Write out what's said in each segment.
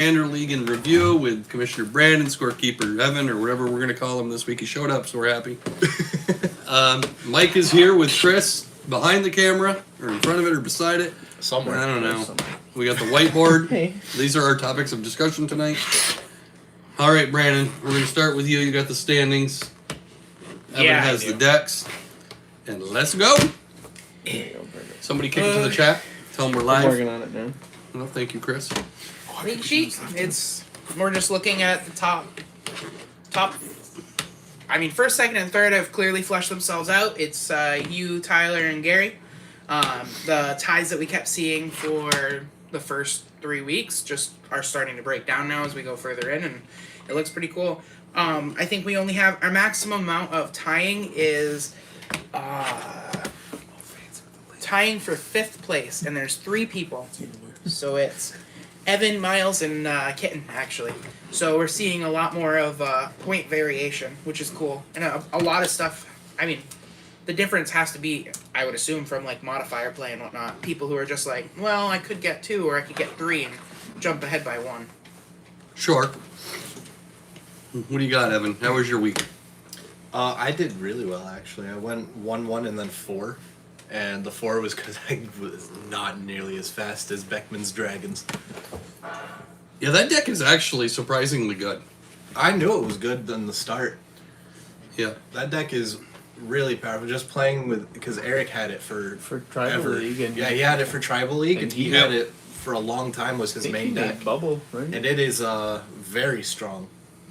Commander League in review with Commissioner Brandon, scorekeeper Evan, or whatever we're going to call him this week. He showed up, so we're happy. Mike is here with Chris behind the camera, or in front of it, or beside it. Somewhere. I don't know. We got the whiteboard. Hey. These are our topics of discussion tonight. All right, Brandon, we're going to start with you. You got the standings. Evan Yeah, has I the do. decks. And let's go. Somebody kick it to the chat. Tell them we're I'm live. working on it now. Well, thank you, Chris. League sheet. We're just looking at the top. I mean, first, second, and third have clearly fleshed themselves out. It's you, Tyler, and Gary. The ties that we kept seeing for the first 3 weeks just are starting to break down now as we go further in, and it looks pretty cool. I think we only have our maximum amount of tying is tying for 5th place, and there's 3 people. So it's Evan, Miles, and Kitten, actually. So we're seeing a lot more of point variation, which is cool. And a lot of stuff, I mean, the difference has to be, I would assume, from like modifier play and whatnot. People who are just like, well, I could get 2 or I could get 3 and jump ahead by 1. Sure. What do you got, Evan? How was your week? I did really well, actually. I went 1-1 and then 4. And the 4 was because I was not nearly as fast as Beckman's Dragons. Yeah, that deck is actually surprisingly good. I knew it was good in the start. Yeah. That deck is really powerful. Just playing with, because Eric had it for Tribal ever. League. And Yeah, he had it for Tribal League, and he Yeah. had it for a long time. Was his main deck, Bubble, right? and it is very strong.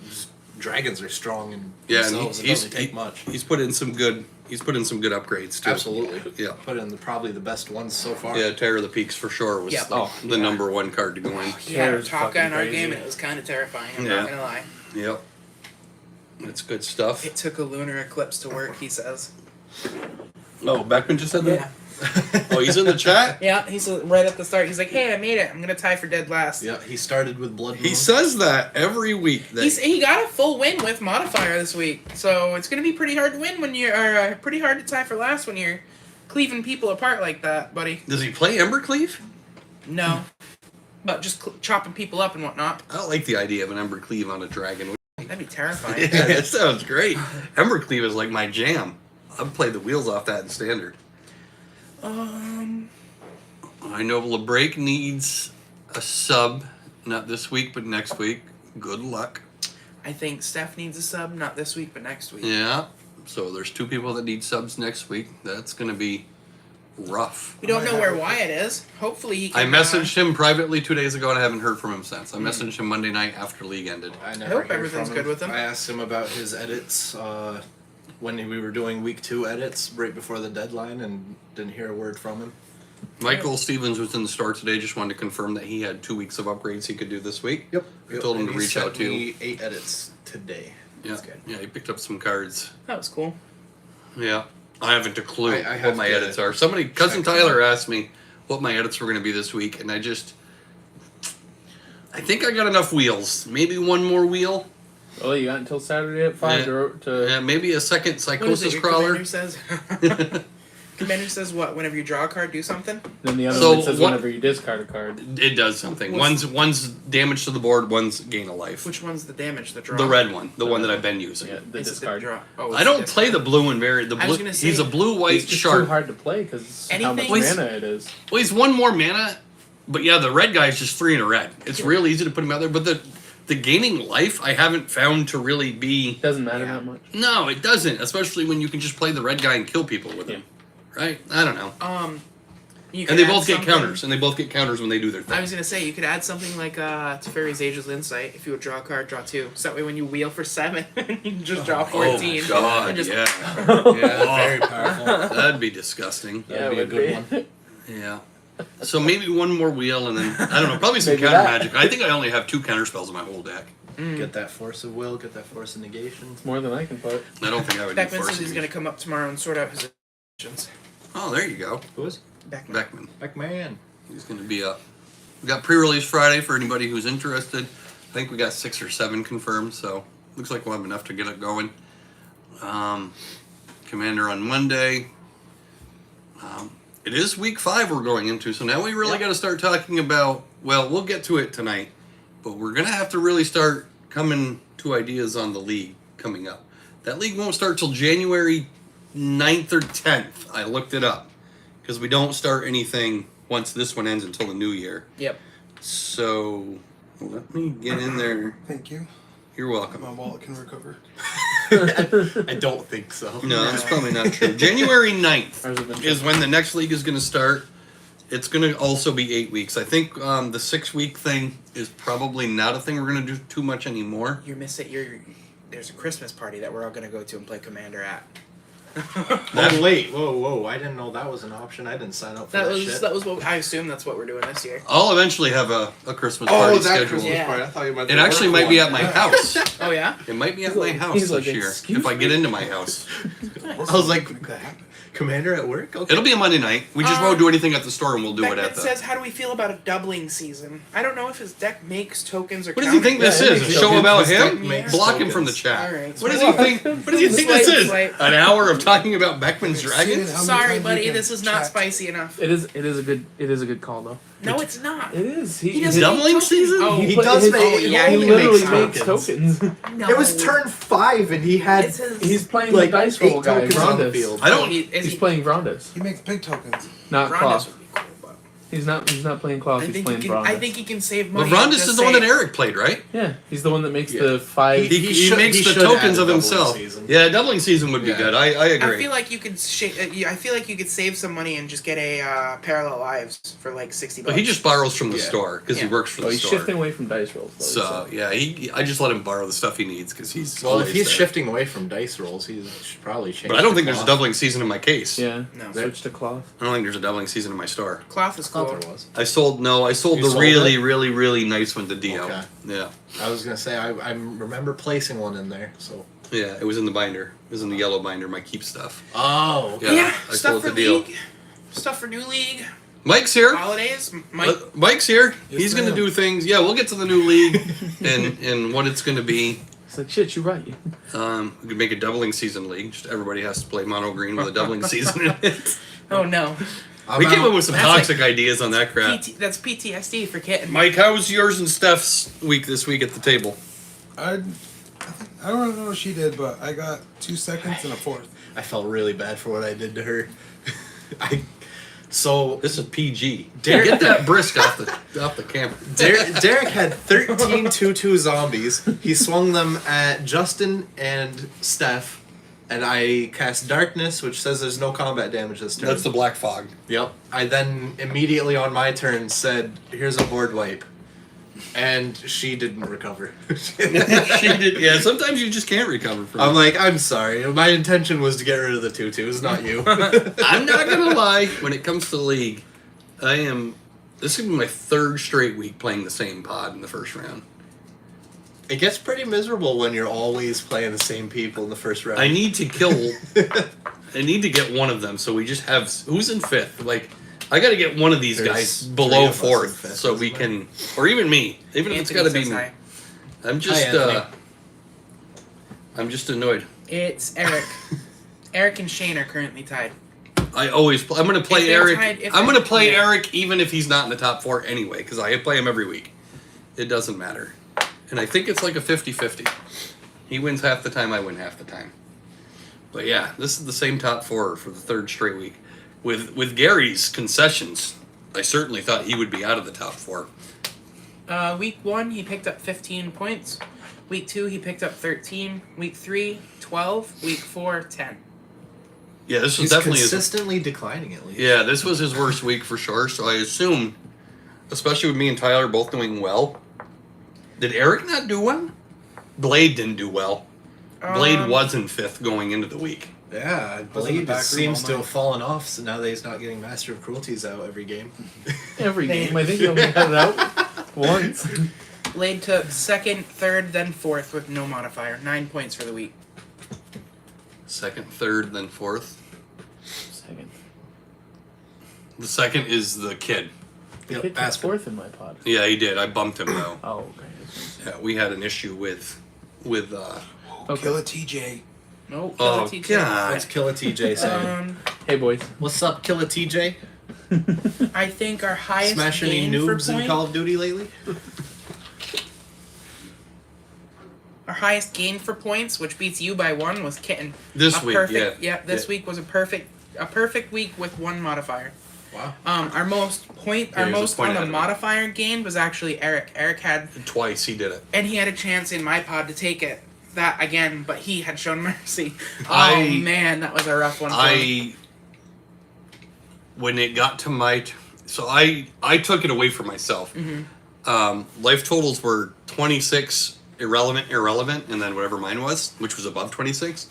Just, dragons are strong in Yeah, and themselves. It doesn't take much. He's put in some good upgrades too. Absolutely. Yeah. Put in probably the best ones so far. Yeah, Terror of the Peaks for sure was Yeah. the number 1 card to go in. He had a Terror's top guy in our fucking game, crazy. and it was kind of terrifying. I'm Yeah. not gonna lie. Yep. That's good stuff. It took a lunar eclipse to work, he says. Oh, Beckman just said that? Oh, he's in the chat? Yeah, he's right at the start. He's like, "Hey, I made it. I'm gonna tie for dead last." Yeah, he started with Blood Moon. He says that every week. That He got a full win with modifier this week, so it's gonna be pretty hard to win when you're, or pretty hard to tie for last when you're cleaving people apart like that, buddy. Does he play Embercleave? No, but just chopping people up and whatnot. I don't like the idea of an Embercleave on a dragon. That'd be terrifying. Yeah, that sounds great. Embercleave is like my jam. I've played the wheels off that in Standard. I know LeBrake needs a sub, not this week, but next week. Good luck. I think Steph needs a sub, not this week, but next week. Yeah. So there's 2 people that need subs next week. That's going to be rough. We don't know where Wyatt is. Hopefully he I can. messaged him privately 2 days ago and I haven't heard from him since. I messaged him Monday night after league ended. I hope never hear everything's from good with him. I asked him about his edits when we were doing week 2 edits right before the deadline, and didn't hear a word from him. Michael Stevens was in the store today. Just wanted to confirm that he had 2 weeks of upgrades he could do this week. I told him And to he reach out sent to you. me 8 edits today. Yeah, That's good. yeah, he picked up some cards. That was cool. Yeah, I haven't a clue I what have my to edits are. Somebody, cousin check Tyler, them. asked me what my edits were going to be this week, and I think I got enough wheels. Maybe one more wheel. Oh, you got until Saturday at 5 to Yeah, maybe a second What is psychosis it, your crawler. Commander says? Commander says what? Whenever you draw a card, do something? Then the other So one says what- whenever you discard a card. It does something. What's- One's damage to the board. One's gain a life. Which one's the damage? The draw? The red one, the one that I've been using. Yeah, the Is it discard. draw? Oh, I it's don't the play the discard. blue and very the I was blue. gonna say, He's a blue white It's just shark. too hard to play because how much Anything- mana it is. Well, he's 1 more mana, but yeah, the red guy's just 3 in a red. It's real easy to put him out there, but the gaining life I haven't found to really be. Doesn't matter Yeah. that much. No, it doesn't. Especially when you can just play the red guy and kill people with him. Right? I don't know. You And could they add both get something- counters, and they both get counters when they do their I thing. was gonna say you could add something like Teferi's Ageless Insight. If you would draw a card, draw 2. So that way, when you wheel for 7, you can just draw 14. Oh God, and just, yeah, Yeah, very powerful. that'd be disgusting. That'd be it a good would one. Yeah. So maybe one more wheel, and then I don't know, probably some Maybe counter that. magic. I think I only have 2 counter spells in my whole deck. Get that Force of Will, get that Force of Negation. More than I can put. I don't think I would. Beckman do says he's force gonna engage. come up tomorrow and sort out his positions. Oh, there you go, Who is? Beckman. Beckman. Beckman. He's going to be up. We got pre-release Friday for anybody who's interested. I think we got 6 or 7 confirmed, so looks like we'll have enough to get it going. Commander on Monday. It is week 5 we're going into, so now we really got to start talking about. Well, we'll get to it tonight. but we're gonna have to really start coming to ideas on the league coming up. That league won't start till January 9th or 10th. I looked it up because we don't start anything once this one ends until the new year. Yep. So let me get in there. Thank you. You're welcome. My wallet can recover. I don't think so. No, that's probably not true. January 9th Ours have been is when the next league is going to start. It's going to also be 8 weeks. I think the 6-week thing is probably not a thing we're going to do too much anymore. You're missing. There's a Christmas party that we're all gonna go to and play Commander at. Oh wait, whoa! I didn't know that was an option. I didn't sign up for that, shit. That was what I assume that's what we're doing this year. I'll eventually have a Christmas party that scheduled. Christmas Yeah. party. I thought you meant It the actually work might be one. at my house. Oh yeah. It might be at He's my like- house he's this like, year "Excuse if I me?" get into my house. I was like, Commander at work? Okay. It'll be a Monday night. We just won't do anything at the store, and we'll do it Beckman at the. says, "How do we feel about a doubling season?" I don't know if his deck makes tokens or. What does he think this Yeah, it is? A makes show tokens. about This deck him? makes Block him tokens. from the chat. All right. What does he think? What does he think this is? Swipe. An hour of talking about Beckman's Dragons? How many Sorry, times you buddy. can This is not chat? spicy enough. It is a good call though. No, it's not. It is. He doesn't Doubling make tokens. season? Oh, He put- does his- make. yeah, he he literally makes makes tokens. no. It was turn 5, and he had. It's his. He's playing Like, the dice 8 roll guy, tokens on the Rondus. field. I don't. He's playing Rondus, He makes big tokens. not Rondus Cloth. would be cool, but He's not playing Cloth. I He's think playing he can. Rondus. I think he can save But money. Rondus and is just the one that say- Eric played, right? Yeah, he's the one that makes Yeah. the 5. He should- makes he the should add tokens a of doubling himself. season. Yeah, doubling season would be Yeah. good. I I agree. feel like you could. I feel like you could save some money and just get a parallel lives for like $60. But he just borrows from the Yeah. store because he Yeah. works for Oh, the he's store. shifting away from dice rolls. Though, So yeah, I just let him borrow the stuff he needs because he's Well, always if he's there. shifting away from dice rolls, he should probably change. But I don't to think there's a cloth. doubling season in my case. yeah. No. Switch to Cloth. I don't think there's a doubling season in my store. Cloth is cool. Thought there was. I sold You the sold really, it? really, really nice one to Dio. Okay. Yeah. I was gonna say I remember placing one in there. So. Yeah, it was in the binder. It was in the yellow binder, my keep stuff. Oh. Yeah, Yeah, I stuff sold for the deal. league, stuff for new league, Mike's here. holidays. Mike, Mike's here. Yes, He's going to ma'am. do things. Yeah, we'll get to the new league and what it's going to be. It's like shit. You're right. We could make a doubling season league. Just everybody has to play mono green with a doubling season in it. oh no, We came up with some That's toxic ideas on that crap. that's PTSD for kitten. Mike, how was yours and Steph's week this week at the table? I don't know what she did, but I got 2 seconds and a fourth. I felt really bad for what I did to her. This is PG. Derek- Get that brisk off the camera. Derek had 13 2/2 zombies. He swung them at Justin and Steph, and I cast Darkness, which says there's no combat damage this turn. That's the black fog. Yep. I then immediately on my turn said, "Here's a board wipe," and she didn't recover. She did. Yeah, sometimes you just can't recover from I'm it. like, I'm sorry. My intention was to get rid of the 2/2s, not you. I'm not gonna lie. When it comes to league, this is gonna be my third straight week playing the same pod in the first round. It gets pretty miserable when you're always playing the same people in the first round. I need to kill. I need to get one of them. So we just have who's in fifth. Like I got to get one of these There's guys 3 below of us in fourth, fifth, so isn't we there? can, or even me. Even if it's got to be says me. hi. I'm just. Anthony. I'm just annoyed. It's Eric. Eric and Shane are currently tied. I'm gonna play If they're Eric. tied- if I'm gonna they're- play yeah. Eric even if he's not in the top 4 anyway, because I play him every week. It doesn't matter. And I think it's like a 50-50. He wins half the time, I win half the time. But yeah, this is the same top 4 for the third straight week. With Gary's concessions, I certainly thought he would be out of the top 4. Week 1, he picked up 15 points. Week 2, he picked up 13. Week 3, 12. Week 4, 10. Yeah, this was He's definitely consistently declining at least. Yeah, this was his worst week for sure. So I assume, especially with me and Tyler both doing well, did Eric not do well? Blade didn't do well. Blade was in 5th going into the week. Yeah, was in the Blade back room seems all to night. have fallen off, so now that he's not getting Master of Cruelties out every game. Every game. I think he only had it out once. Blade took 2nd, 3rd, then 4th with no modifier. 9 points for the week. 2nd, 3rd, then 4th. Second. The 2nd is the kid. The Yep, kid took Aspen. 4th in my pod. Yeah, he did. I bumped him though. Oh, okay. Yeah, we had an issue with Okay. Kill a TJ. Nope. Oh TJ. God. What's Killa TJ saying? Hey, boys. What's up, Killa TJ? I think our highest Smash any gain for noobs in point. Call of Duty lately? highest gain for points, which beats you by 1, was Kitten. This A week, perfect, yeah. This week was a perfect week with 1 modifier. Wow. Our most he was a point on the ahead of me. modifier gained was actually Eric. Eric had, Twice he did it. and he had a chance in my pod to take it that again, but he had shown mercy. I- Man, that was a rough one. For him. When it got to my, so I took it away from myself. Life totals were 26 irrelevant, and then whatever mine was, which was above 26.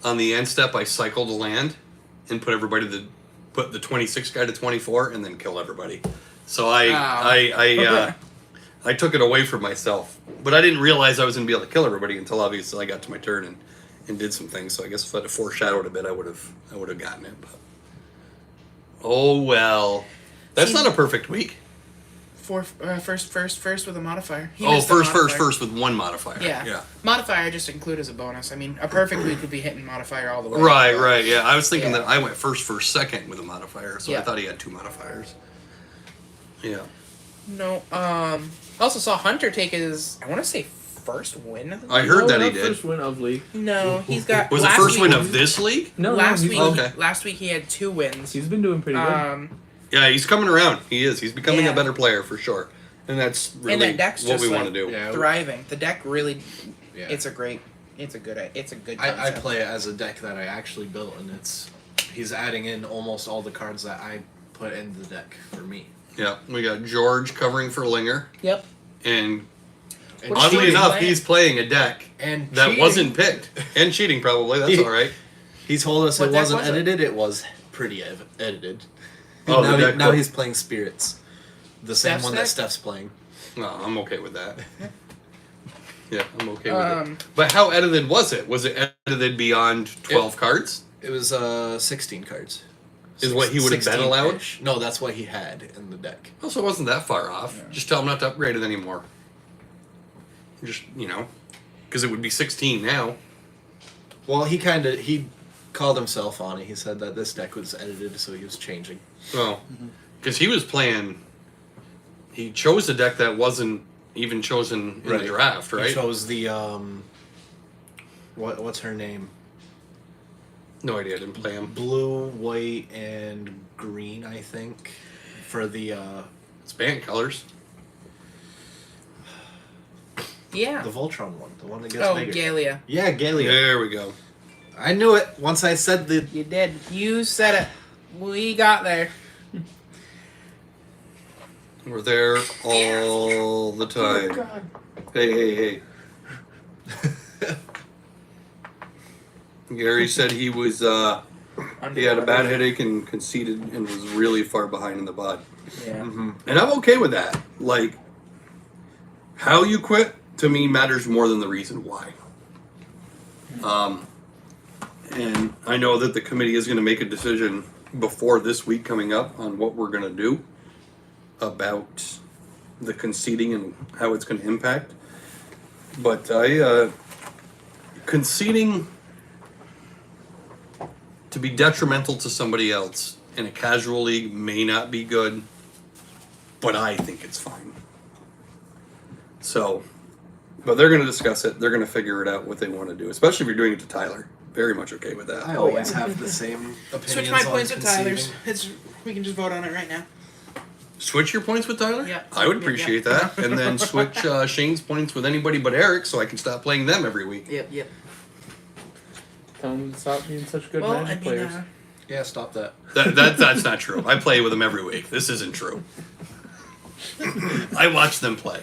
On the end step, I cycled a land and put the 26 guy to 24, and then kill everybody. So I took it away from myself, but I didn't realize I was going to be able to kill everybody until obviously I got to my turn and did some things. So I guess if I'd have foreshadowed a bit, I would have gotten it. But oh well, that's not a perfect week. First with a modifier. He Oh, missed the modifier. first with 1 modifier. Yeah. Modifier I just include as a bonus. I mean, a perfect week would be hitting modifier all the way. Right, yeah. I was thinking Yeah. that I went first, second with a modifier, so I Yeah. thought he had 2 modifiers. Yeah. No. I also saw Hunter take his, I want to say, first win of the I league. heard No, that he not did. First win of league. No, he's got. Was it last first week, win of this league? No, Last he's, week, Okay. last week he had 2 wins. he's been doing pretty good. Yeah, he's coming around. He is. He's becoming Yeah. a better player for sure. And that's really And that deck's what just we like- want to do. Yeah. Thriving. The deck really. Yeah. It's a good concept. I play it as a deck that I actually built, and he's adding in almost all the cards that I put in the deck for me. Yeah, we got George covering for Linger, Yep. and And oddly cheating. enough, he's playing a deck and that cheating. wasn't picked and cheating. Probably that's all right. He told us What it deck wasn't was it? edited. It was pretty edited. Oh, the deck now was- he's playing Spirits, the same Steph's one deck? that Steph's playing. No, I'm okay with that. Yeah, I'm okay with Um, it. But how edited was it? Was it edited beyond 12 cards? It was 16 cards. Is what he would have been allowed? 16-ish. No, that's what he had in the deck. Also, it wasn't that far off. Just tell him not to upgrade it anymore. Just, because it would be 16 now. Well, he called himself on it. He said that this deck was edited, so he was changing. Well, because he was playing. He chose a deck that wasn't even chosen in the draft, right? He chose the what's her name? No idea. I didn't play him. Blue, white, and green, I think, for the It's band colors. Yeah. the Voltron one, the one that gets Oh, bigger. Galia. Yeah, Galia. There we go. I knew it once I said the. You did. You said it. We got there. We're there all the time. God. Hey. Gary said he was he had a bad headache and conceded and was really far behind in the bod. Yeah. And I'm okay with that. Like, how you quit to me matters more than the reason why. And I know that the committee is going to make a decision before this week coming up on what we're going to do about the conceding and how it's going to impact. But conceding to be detrimental to somebody else in a casual league may not be good, but I think it's fine. So, but they're going to discuss it. They're going to figure it out what they want to do, especially if you're doing it to Tyler. Very much okay with that. I always have the same opinions. Switch my on points with conceding. Tyler's. We can just vote on it right now. Switch your points with Tyler? Yeah. I would Yeah, appreciate yeah. that. And then switch Shane's points with anybody but Eric so I can stop playing them every week. Yep. Tell him to stop being such good Well, I Magic mean, players. Yeah, stop that. That's not true. I play with them every week. This isn't true. I watch them play.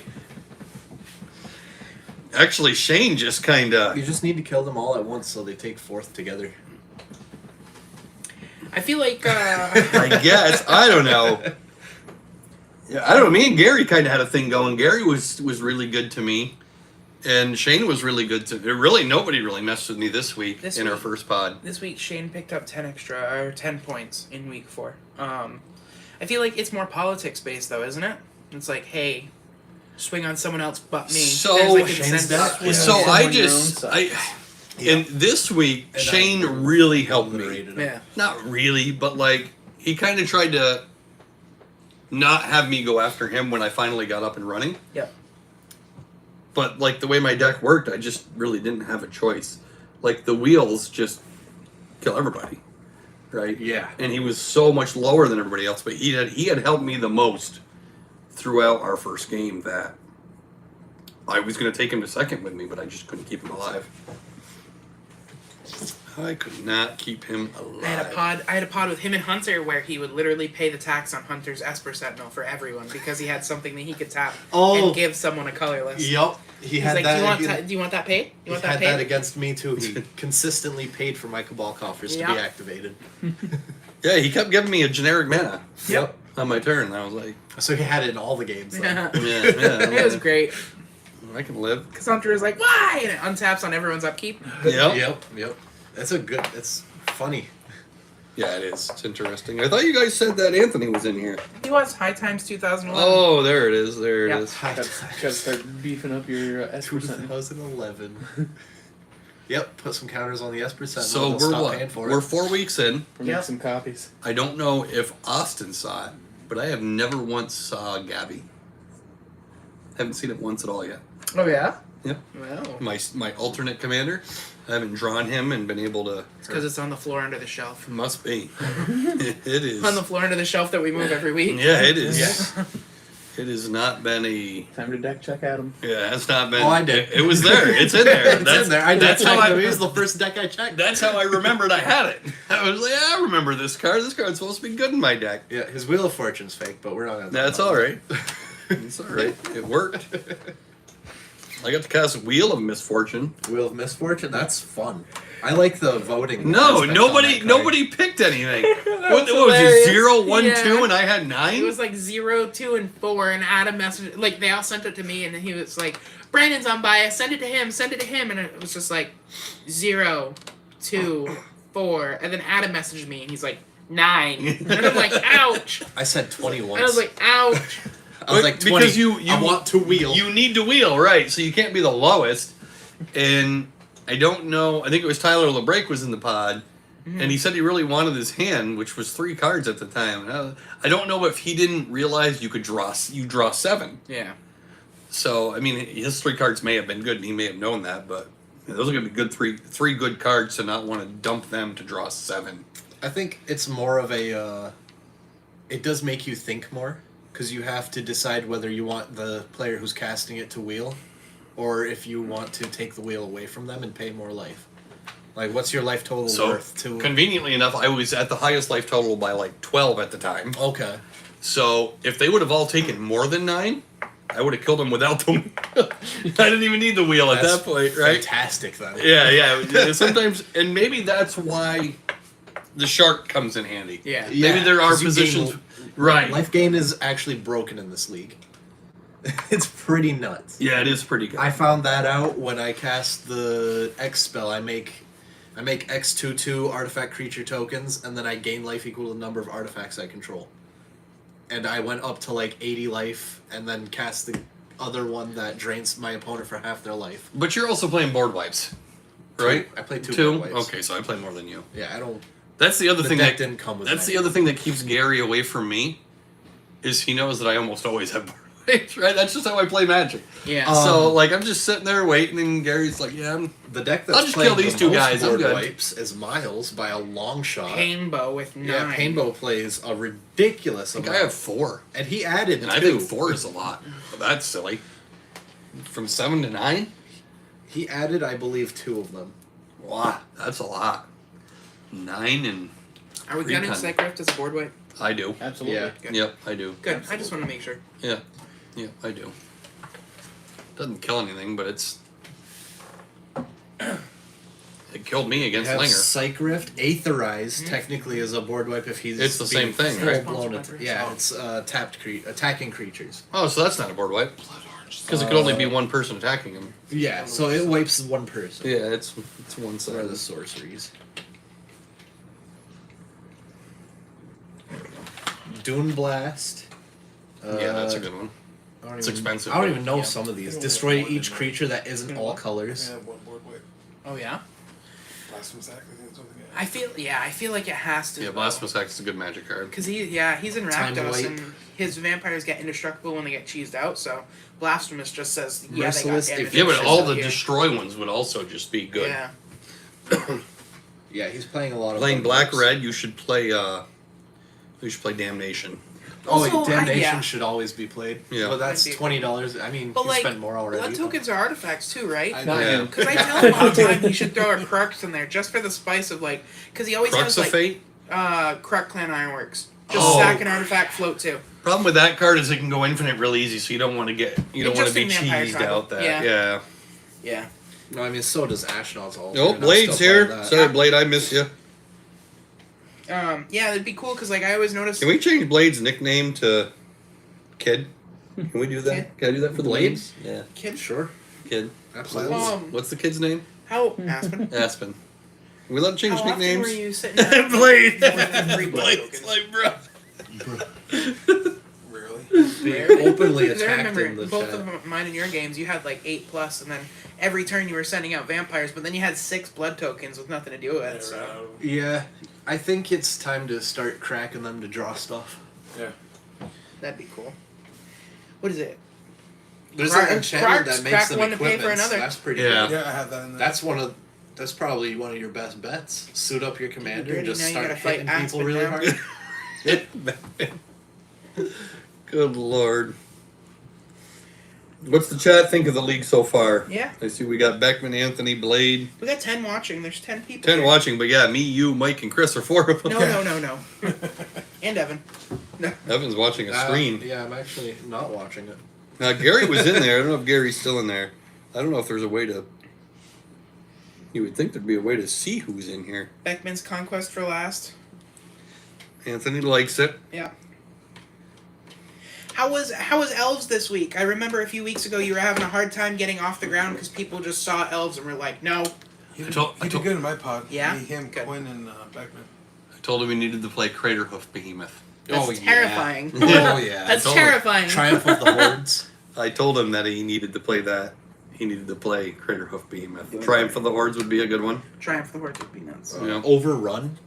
Actually, Shane just kind of... You just need to kill them all at once so they take fourth together. I feel like. I guess. I don't know. Yeah, I don't know. Me and Gary kind of had a thing going. Gary was really good to me. And Shane was really good to... Really, nobody really messed with me this week This in our week. first pod. This week, Shane picked up 10 points in week 4. I feel like it's more politics based, though, isn't it? It's like, hey, swing on someone else but me. So- There's like Shane's incentive. dead. So Someone I your just... own side. And this week, And I Shane agree. really helped me. Underrated him. Yeah. Not really, but like he kind of tried to not have me go after him when I finally got up and running. Yep. But like the way my deck worked, I just really didn't have a choice. Like the wheels just kill everybody, right? Yeah. And he was so much lower than everybody else, but he had helped me the most throughout our first game that I was going to take him to second with me, but I just couldn't keep him alive. I could not keep him alive. I had a pod with him and Hunter where he would literally pay the tax on Hunter's Esper Sentinel for everyone because he had something that he could tap and give someone a colorless. Yup. He He's had like, that. do you want that paid? You want he that had that paid? against me too. He consistently paid for my Cabal coffers to be Yep. activated. Yeah, he kept giving me a generic mana Yep. on my turn. And I was like, So he had it in all the games. Then. It was great. I can live. Because Hunter was like, why? And it untaps on everyone's upkeep. Yep. Yep. That's funny. Yeah, it is. It's interesting. I thought you guys said that Anthony was in here. He was High Times 2011. Oh, there it is. There it Yeah. is. Gotta start beefing up your Esper Sentinel. 2011. Yep, put some counters on the Esper Sentinel. So They'll we're stop what? paying for We're it. 4 weeks in. We're making Yep. some copies. I don't know if Austin saw it, but I have never once saw Gabby. Haven't seen it once at all yet. Oh, yeah? Yep. Well. My alternate commander. I haven't drawn him and been able to. It's because it's on the floor under the shelf. Must be. It is. On the floor under the shelf that we move every week. Yeah, it is. It has not been a. Time to deck check Adam. Yeah, it's not been. Oh, I did. It was there. It's in there. It's in there. I that's how I. It was the first deck I checked. That's how I remembered I had it. I was like, I remember this card. This card's supposed to be good in my deck. Yeah, his Wheel of Fortune's fake, but we're not gonna. That's all right. It's all right. It worked. I got to cast Wheel of Misfortune. Wheel of Misfortune. That's fun. I like the voting. No, aspect on nobody, that card. nobody picked anything. What was hilarious. it? 0, 1, Yeah. 2, and I had It 9. was like 0, 2, and 4, and Adam messaged, like, they all sent it to me, and then he was like, Brandon's unbiased, send it to him, and it was just like, 0, 2, 4, and then Adam messaged me, and he's like, 9, and I'm like, ouch, I said 21. and I was like, ouch, I was like 20. Because you I want to wheel. You need to wheel, right? So you can't be the lowest. And I don't know. I think it was Tyler LeBrake was in the pod, and he said he really wanted his hand, which was 3 cards at the time. And I don't know if he didn't realize you could draw 7. yeah, So I mean, his 3 cards may have been good, and he may have known that. But those are going to be good three good cards to not want to dump them to draw 7. I think it's more of a. It does make you think more, because you have to decide whether you want the player who's casting it to wheel, or if you want to take the wheel away from them and pay more life. Like, what's your life total So worth to? conveniently enough, I was at the highest life total by like 12 at the time. Okay. So if they would have all taken more than 9, I would have killed them without them. I didn't even need the wheel at That's that point, right? Fantastic, then. Yeah. Sometimes, and maybe that's why the shark comes in handy. yeah. Maybe there are 'cause you positions, gain- right? Life gain is actually broken in this league. It's pretty nuts. Yeah, it is pretty good. I found that out when I cast the X spell. I make X/2/2 artifact creature tokens, and then I gain life equal to the number of artifacts I control. And I went up to like 80 life, and then cast the other one that drains my opponent for half their life. But you're also playing board wipes, right? I played 2 2? board wipes. Okay, so I play more than you. Yeah, I don't. That's the other The thing deck that didn't come with. That's many. the other thing that keeps Gary away from me, is he knows that I almost always have board wipes, right? That's just how I play Magic. Yeah. So like I'm just sitting there waiting, and Gary's like, "Yeah, I'm The deck that's I'll just playing kill these the 2 most guys, I'm board good. wipes is Miles by a long shot. Painbow with 9. Yeah, Painbow plays a ridiculous I think amount. I have 4, And he added and 2. I think 4 is a lot. But that's silly. From 7 to 9, He added, I believe, 2 of them. wow, that's a lot. 9 and Are we counting Precon. Psychrift as a board wipe? I do. Absolutely. Yeah. Good. Yep, I do. Good. I just want to make sure. Yeah, I do. Doesn't kill anything, but it's. It killed me You against have Linger. Psychrift, Aetherize technically is a board wipe if he's It's the same being thing, right? full-blown Sponsored by yeah, Precon. it's attacking creatures. Oh, so that's not a board wipe. Because it could only be one person attacking him. Yeah, so it wipes one person. Yeah, it's one What side. are the sorceries? Dune Blast. Yeah, that's a good one. I don't It's expensive, I don't but- even know yeah. some of these. You know Destroy what, each one creature that isn't You know all what? colors. Yeah, one board wipe. Oh, yeah? Blasphemous Act, I think that's what they get. I feel like it has to. Yeah, Blasphemous Act is a good Magic card. Because he's in Time Rakdos wipe. and his vampires get indestructible when they get cheesed out. So Blasphemous just says, yeah, Merciless they got damage. Yeah, but all the Yeah. destroy ones would also just be good. Yeah. Yeah, he's playing a lot of Playing fun black decks. red, you should play Damnation. Also, Damnation yeah. should always be played. Yeah. But that's Might be. $20. I mean, But you like, spend more already. blood tokens are artifacts too, right? I Not know. Yeah. him. Because I tell him all the time he should throw a Crux in there just for the spice of like, because he always Crux has of like Fate. Crux Clan Ironworks. Just Oh. sack an artifact, float too. Problem with that card is it can go infinite real easy, so you don't want to be Interesting vampire cheesed tribal. out that. Yeah. Yeah. Yeah. No, I mean, so does Ashnod's all. Oh, Blade's here. Sorry, Blade, I miss you. Yeah, it'd be cool because like I always notice. Can we change Blade's nickname to Kid? Can we do that? Kid? Can I do that for the Blade? Blades? Yeah, Kid, Sure. Kid. Absolutely. What's the kid's name? how Aspen? Aspen. We let him change How often nicknames. were you sitting down? Blade. More than 3 blood Blade's tokens? like, bro. Really? Being openly Because I attacked remember in the both chat. of mine and your games, you had like 8+, and then every turn you were sending out vampires, but then you had 6 blood tokens with nothing to do with it. So. Yeah, I think it's time to start cracking them to draw stuff. Yeah. That'd be cool. What is it? There's Clark- an enchantment Clark's that makes cracked them one to pay for equipments. another. That's pretty Yeah. good. Yeah, I have that in there. That's probably one of your best bets. Suit up your commander and Dirty, just now you start gotta fight hitting people Aspen really now. hard. Good lord. What's the chat think of the league so far? Yeah. I see we got Beckman, Anthony, Blade. We got 10 watching. There's 10 people. 10 here. watching, but yeah, me, you, Mike, and Chris are 4 of them. No. And Evan. No. Evan's watching a screen. Yeah, I'm actually not watching it. Now, Gary was in there. I don't know if Gary's still in there. I don't know if there's a way to... You would think there'd be a way to see who's in here. Beckman's Conquest for last. Anthony likes it. Yeah. How was Elves this week? I remember a few weeks ago you were having a hard time getting off the ground because people just saw Elves and were like, no. He I did, told- he did good in my pod. Yeah? Me, him, Good. Quinn, and Beckman. I told him we needed to play Craterhoof Behemoth. That's Oh, yeah. terrifying. Oh yeah. That's totally. terrifying. Triumph of the Hordes. I told him that he needed to play that. He needed to play Craterhoof Behemoth. Triumph of the Hordes would be a good one. Triumph of the Hordes would be nuts. Yeah. Overrun.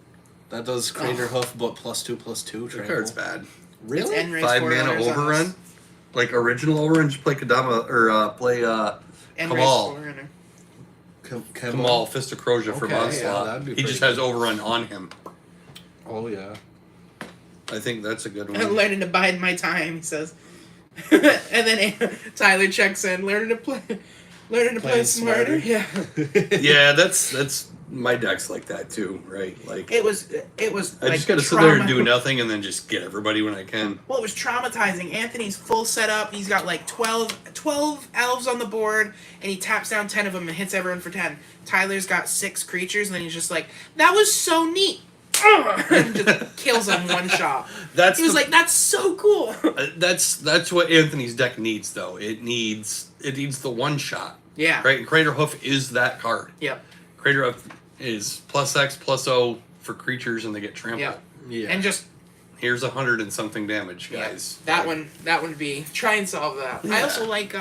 That does Crater Hoof, but +2/+2. The card's bad. Really? It's N-race 5 mana Forerunners on overrun? this. Like original overrun, just play Kadama, or play N-race Kamal. Forerunner. Kamal, Fist of Croja for Okay, yeah, Onslaught. that'd be He pretty just has good. overrun on him. Oh yeah. I think that's a good I'm one. learning to bide my time, he says. And then Tyler checks in, learning to play Playing smarter. smarter. Yeah. Yeah, that's my deck's like that too, right? Like It was I like just gotta sit there and trauma- do nothing and then just get everybody when I can. Well, it was traumatizing. Anthony's full setup. He's got like 12 elves on the board, and he taps down 10 of them and hits everyone for 10. Tyler's got 6 creatures, and then he's just like, that was so neat. And just kills them one shot. That's He was the- like, that's so cool. that's what Anthony's deck needs though. It needs the one shot. Yeah. Right? And Crater Hoof is that card. Yep. Crater Hoof is +X+O for creatures and they get trampled. Yep. Yeah. And just Here's 100 and something damage, yeah, guys. that would be try and solve that. I Yeah. also like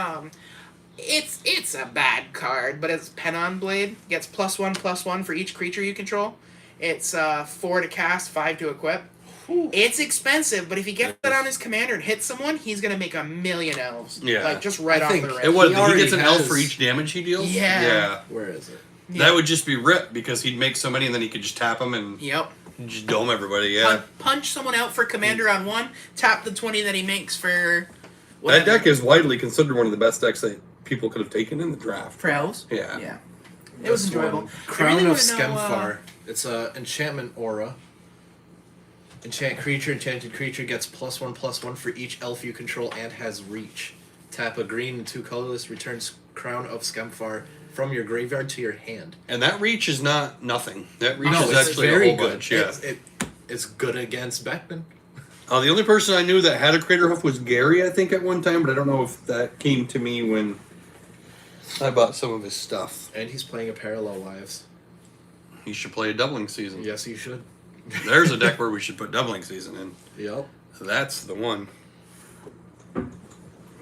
it's a bad card, but it's Penon Blade gets +1/+1 for each creature you control. It's 4 to cast, 5 to equip. It's expensive, but if he gets that on his commander and hits someone, he's gonna make 1,000,000 elves. Yeah. Like just right I off think the it rip. And what He he already gets an elf has- for each damage he deals? Yeah. Yeah. Where is it? That would just be rip because he'd make so many and then he could just tap them and Yep. just dome everybody. Yeah. Punch someone out for commander on 1, tap the 20 that he makes for That whatever. deck is widely considered one of the best decks that people could have taken in the draft. for elves. Yeah. Yeah. It was This enjoyable. one. I Crown really of wanna know, Skemfar. It's a enchantment aura. Enchanted creature gets +1/+1 for each elf you control and has reach. Tap a green and 2 colorless, returns Crown of Skemfar from your graveyard to your hand. And that reach is not nothing. That reach No, is it's actually very a whole good. bunch. Yeah. It's good against Beckman. The only person I knew that had a Crater Hoof was Gary, I think, at one time, but I don't know if that came to me when I bought some of his stuff. And he's playing a Parallel Lives. He should play a doubling season. Yes, he should. There's a deck where we should put doubling season in. Yep. That's the one.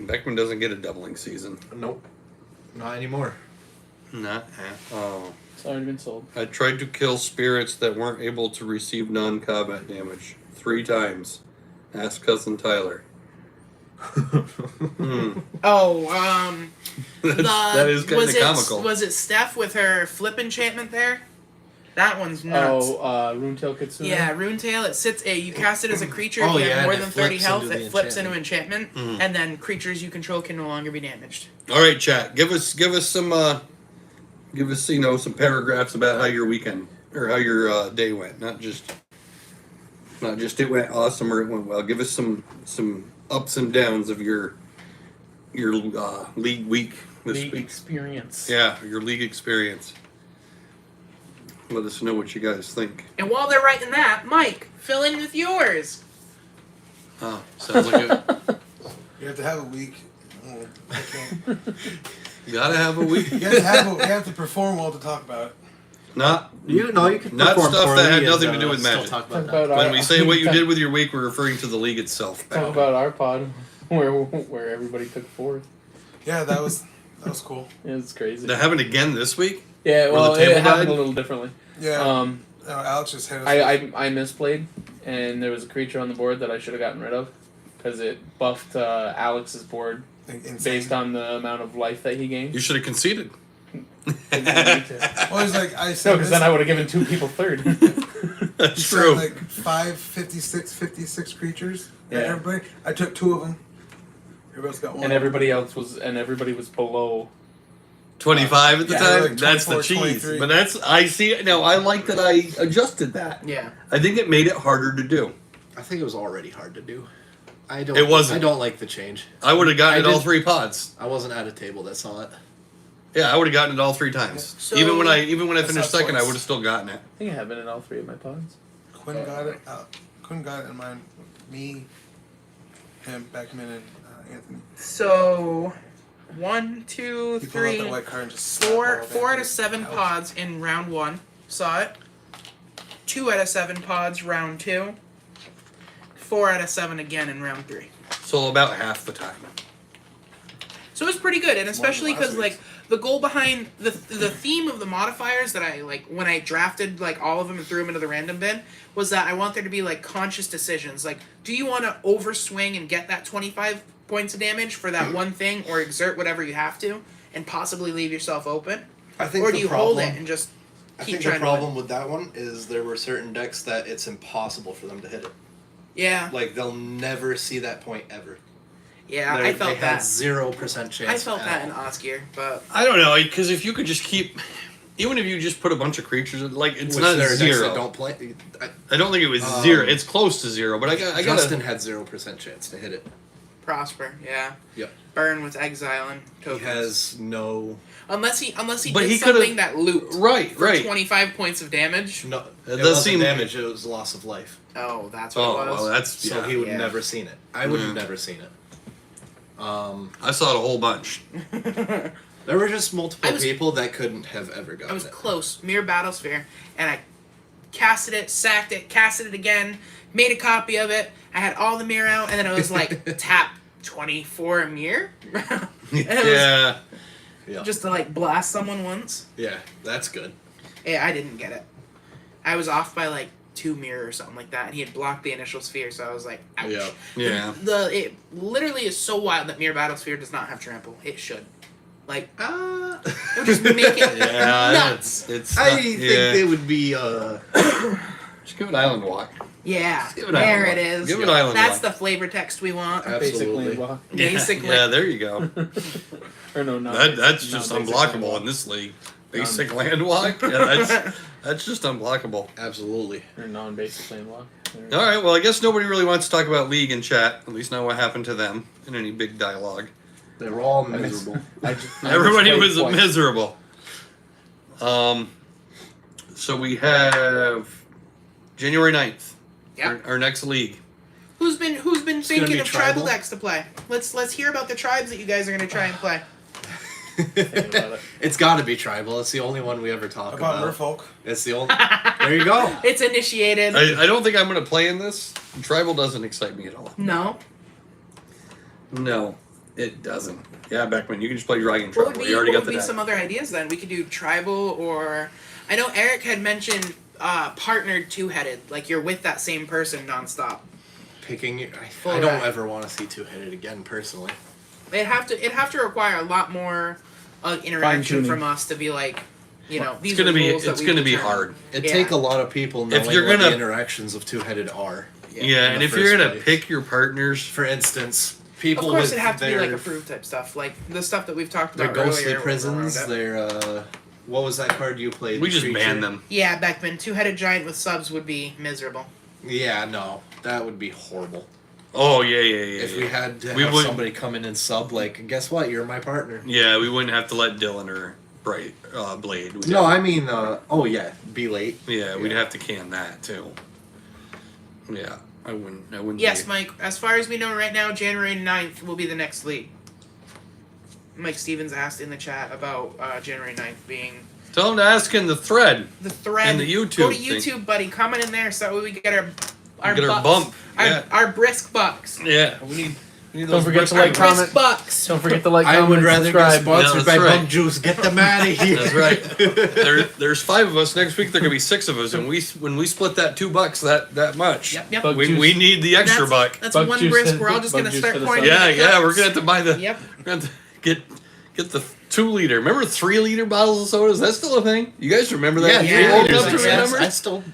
Beckman doesn't get a doubling season. Nope. Not anymore. Not oh. It's already been sold. I tried to kill spirits that weren't able to receive non-combat damage 3 times. Ask cousin Tyler. Oh, that is kind of was comical. Was it Steph with her flip enchantment there? That one's nuts. Oh, Runetail Kitsune? Yeah, Runetail. It sits. You cast it as a creature. Oh, if you yeah, have more and than it 30 flips health. into the It flips into enchantment. enchantment, and then creatures you control can no longer be damaged. All right, chat. Give us some some paragraphs about how your weekend or how your day went. Not just it went awesome or it went well. Give us some ups and downs of your league week this League week. experience. Yeah, your league experience. Let us know what you guys think. And while they're writing that, Mike, fill in with yours. Oh, sounds like it. You have to have a week. Oh, I can't. You gotta have a week. You have to perform well to talk about it. Not You can Not perform stuff that had poorly nothing and, to do with still magic. Talk about Talk that. about when our- we say what you did with your week, we're referring to the league itself. Talk about our pod where everybody took fourth. Yeah, that was cool. It was crazy. That happened again this week. Yeah, Where well, the table it happened died? a little differently. Yeah. Alex just hit us. I misplayed, and there was a creature on the board that I should have gotten rid of because it buffed Alex's board insane. based on the amount of life that he gained. You should have conceded. Well, he's like, I No, said because then I would have given 2 people third. That's said true. like 56 creatures. Yeah. And everybody, I took 2 of them. Everybody else got 1. and everybody was below. 25 at the Yeah, time. like That's the 24, cheese. 23. But that's I see it now. I like that I adjusted that. Yeah. I think it made it harder to do. I think it was already hard to do. I don't. It wasn't. I don't like the change. I would have gotten I it all did- 3 pods. I wasn't at a table that saw it. Yeah, I would have gotten it all 3 times. So- even when I That's finished not second, I twice. would have still gotten it. I think I have been in all 3 of my pods. Quinn got it. Quinn got it in mine. Me, him, Beckman, and Anthony. So, 1, 2, He pulled out 3, that white card and just slapped all 4 of 4 out of Anthony's 7 house. pods in round 1 saw it. 2 out of 7 pods round 2. 4 out of 7 again in round 3. So about half the time. So it was pretty good, and More especially than last because like the goal behind the theme of the modifiers that I like when I drafted like all of them and threw them into the random bin was that I want there to be like conscious decisions. Like, do you want to overswing and get that 25 points of damage for that one thing, or exert whatever you have to and possibly leave yourself open, I think or the do you problem, hold it and just I keep think trying the to win? problem with that one is there were certain decks that it's impossible for them to hit it. Yeah, Like they'll never see that point ever. yeah, They I felt had that. 0% chance. I felt at that all. in Osgear, but I don't know, because if you could just keep, even if you just put a bunch of creatures, like it's Which not there are decks that zero. don't play. I don't think it was 0. It's close to 0, but I got. Justin had 0% chance to hit it. Prosper, yeah. Yep. Burn with exile and He tokens. has no. Unless he But did he could've- something that looped Right, for right. 25 points of damage. No, It it does wasn't seem- damage. It was loss of life. Oh, that's what Oh it was. well, that's So yeah. he would Yeah. never seen it. I would have Yeah. never seen it. I saw it a whole bunch. There were just multiple I was- people that couldn't have ever I gotten was it. close. Mirror Battlesphere. And I casted it, sacked it, casted it again, made a copy of it. I had all the mirror out, and then I was like, tap 24 a mirror? And it was Yeah. Yeah. just to like blast someone once. Yeah, that's good. Yeah, I didn't get it. I was off by like 2 mirror or something like that, and he had blocked the initial sphere, so I was like, ouch. Yeah. Yeah. It literally is so wild that Mirror Battlesphere does not have trample. It should. Like, it would just make it Yeah. nuts. It's. I not- think yeah. they would be. Just give it Island Walk. Yeah, Give it there Island it Walk. is. Give it Island That's Walk. the flavor text we want. Absolutely. Basically, well, Basically. Yeah, there you go. or no, not That's just unblockable in this league. Basic land walk. Yeah, that's just unblockable. Absolutely. or non-basic lane walk. All right. Well, I guess nobody really wants to talk about league in chat. At least not what happened to them in any big dialogue. They were all I miss- miserable. I Everybody misplayed was twice. miserable. So we have January 9th. Yeah. Our next league. Who's been gonna thinking be of tribal tribal? decks to play? Let's hear about the tribes that you guys are gonna try and play. Thinking about it. It's got to be tribal. It's the only one we ever talk About about. Merfolk. It's the only. There you go. It's initiated. I don't think I'm going to play in this. Tribal doesn't excite me at all. No. No. It doesn't. Yeah, Beckman, you can just play Dragon What Tribal. would be, You already what got would the be deck. some other ideas then? We could do tribal, or I know Eric had mentioned partnered two-headed, like you're with that same person nonstop. Picking, I Full don't ride. ever want to see two-headed again, personally. It'd have to require a lot more interaction Fine-tuning. from us to be like, you know, these It's gonna are be rules that it's we've gonna be determined. hard. It'd Yeah. take a lot of people knowing you're what gonna- the interactions of two-headed are. Yeah, in and the if you're first gonna place. pick your partners, For instance, Of people course, with it'd have to be their, like approved type stuff, like the stuff that we've talked their about ghostly earlier. prisons, around it. their, what was that card you played? we The just creature? ban them. Yeah, Beckman, two-headed giant with subs would be miserable. Yeah, no. That would be horrible. Oh yeah. If we had to We have wouldn't- somebody come in and sub, like, guess what? You're my partner. Yeah, we wouldn't have to let Dylan or Blade. We'd No, have- I mean, oh yeah, be late. Yeah, we'd Yeah. have to can that too. Yeah, I wouldn't. Yes, be- Mike. As far as we know right now, January 9th will be the next league. Mike Stevens asked in the chat about January 9th being Tell him to ask in the thread. the thread. And the YouTube Go to thing. YouTube, buddy. Comment in there so we get our Get our bucks. bump. Our, Yeah. our brisk bucks. Yeah, we need Don't those forget brisk to like, numbers. comment. Brisk bucks. Don't forget to like, I comment, would and rather subscribe. get sponsored Yeah, by that's right. Bug Juice. Get them out of here. That's right. There's 5 of us. Next week there could be 6 of us, and when we split that $2 that much, Yep. Bug we juice. need the extra That's, buck. that's Bug one juice brisk. and- We're all just bug gonna juice start for the pouring. summer. Yeah, into yeah, we're cups. gonna have to buy the. Yep. We're gonna have to get the 2-liter. Remember 3-liter bottles of soda? Is that still a thing? You guys remember that? Yeah, Yeah. You old liters, enough to I remember?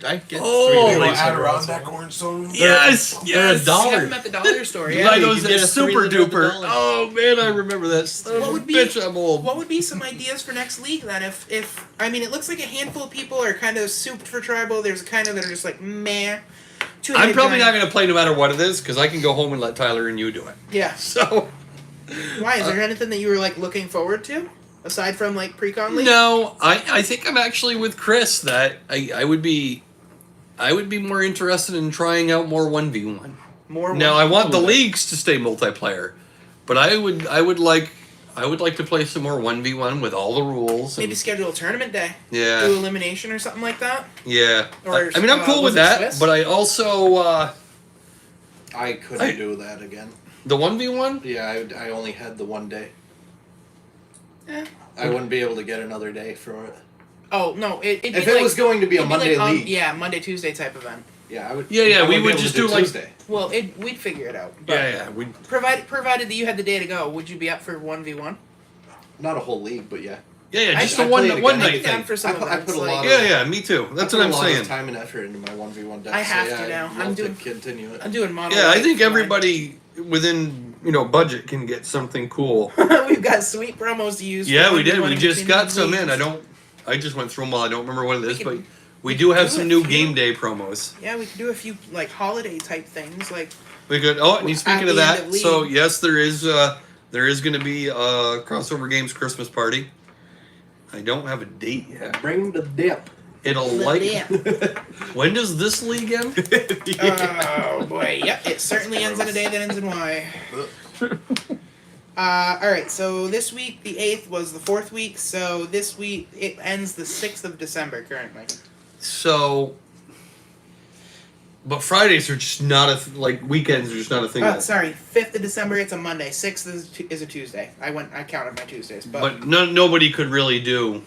I get Oh, 3 like liters of Adirondack soda. orange soda. Yes, They're yes. a dollar. You have them at the dollar store. You Yeah. buy you those can get at a Super 3 liter at the Duper. dollar. Oh man, I remember that. What would be- Bitch, I'm old. What would be some ideas for next league then? If I mean, it looks like a handful of people are kind of souped for tribal. There's kind of that are just like meh. I'm probably not gonna play no matter what it is because I can go home and let Tyler and you do it. Yeah. So Why? Is there anything that you were like looking forward to aside from like pre-con league? no, I think I'm actually with Chris that I would be more interested in trying out more 1v1. More. Now I want the Okay. leagues to stay multiplayer, but I would like to play some more 1v1 with all the rules. And, maybe schedule a tournament day. Do yeah, elimination or something like that. yeah. Or, I mean, I'm cool with was it that, Swiss? but I also I couldn't I- do that again. the 1v1. Yeah, I only had the one day. Eh. I wouldn't be able to get another day for it. Oh no! It'd If be it like, was going to be a it'd Monday like, league, yeah, Monday Tuesday type event. yeah, I would. Yeah, yeah, I we wouldn't be would able just to do, like- Tuesday. Well, we'd figure it out. But Yeah, we. provided that you had the day to go, would you be up for 1v1? Not a whole league, but yeah. Yeah, just I a one played one again. I'd be night down thing. for some I put events. a like, lot Yeah, yeah, me too. That's I what put I'm a lot saying. of time and effort into my 1v1 deck. I have so to yeah, now. I'd I'm love to doing- continue it. I'm doing mono. Yeah, I white think for mine. everybody within budget can get something cool. We've got sweet promos to use. Yeah, for we did. 1v1 We in just between got the some in. leagues. I just went through them all. I don't remember what it is, We but can- we do have do some a new few. game day promos. Yeah, we could do a few like holiday type things, like We could. Oh, and At speaking the of end that, of so league. yes, there is going to be a crossover games Christmas party. I don't have a date yet. Bring the dip. It'll the like. dip. When does this league end? Oh boy, yep. It certainly ends in a day that ends in Y. All right. So this week, the 8th was the 4th week. So this week it ends the 6th of December currently. So, but Fridays are just not like weekends are just not a thing. Sorry, 5th of December. It's a Monday. 6th is a Tuesday. I counted my Tuesdays, But nobody could really do.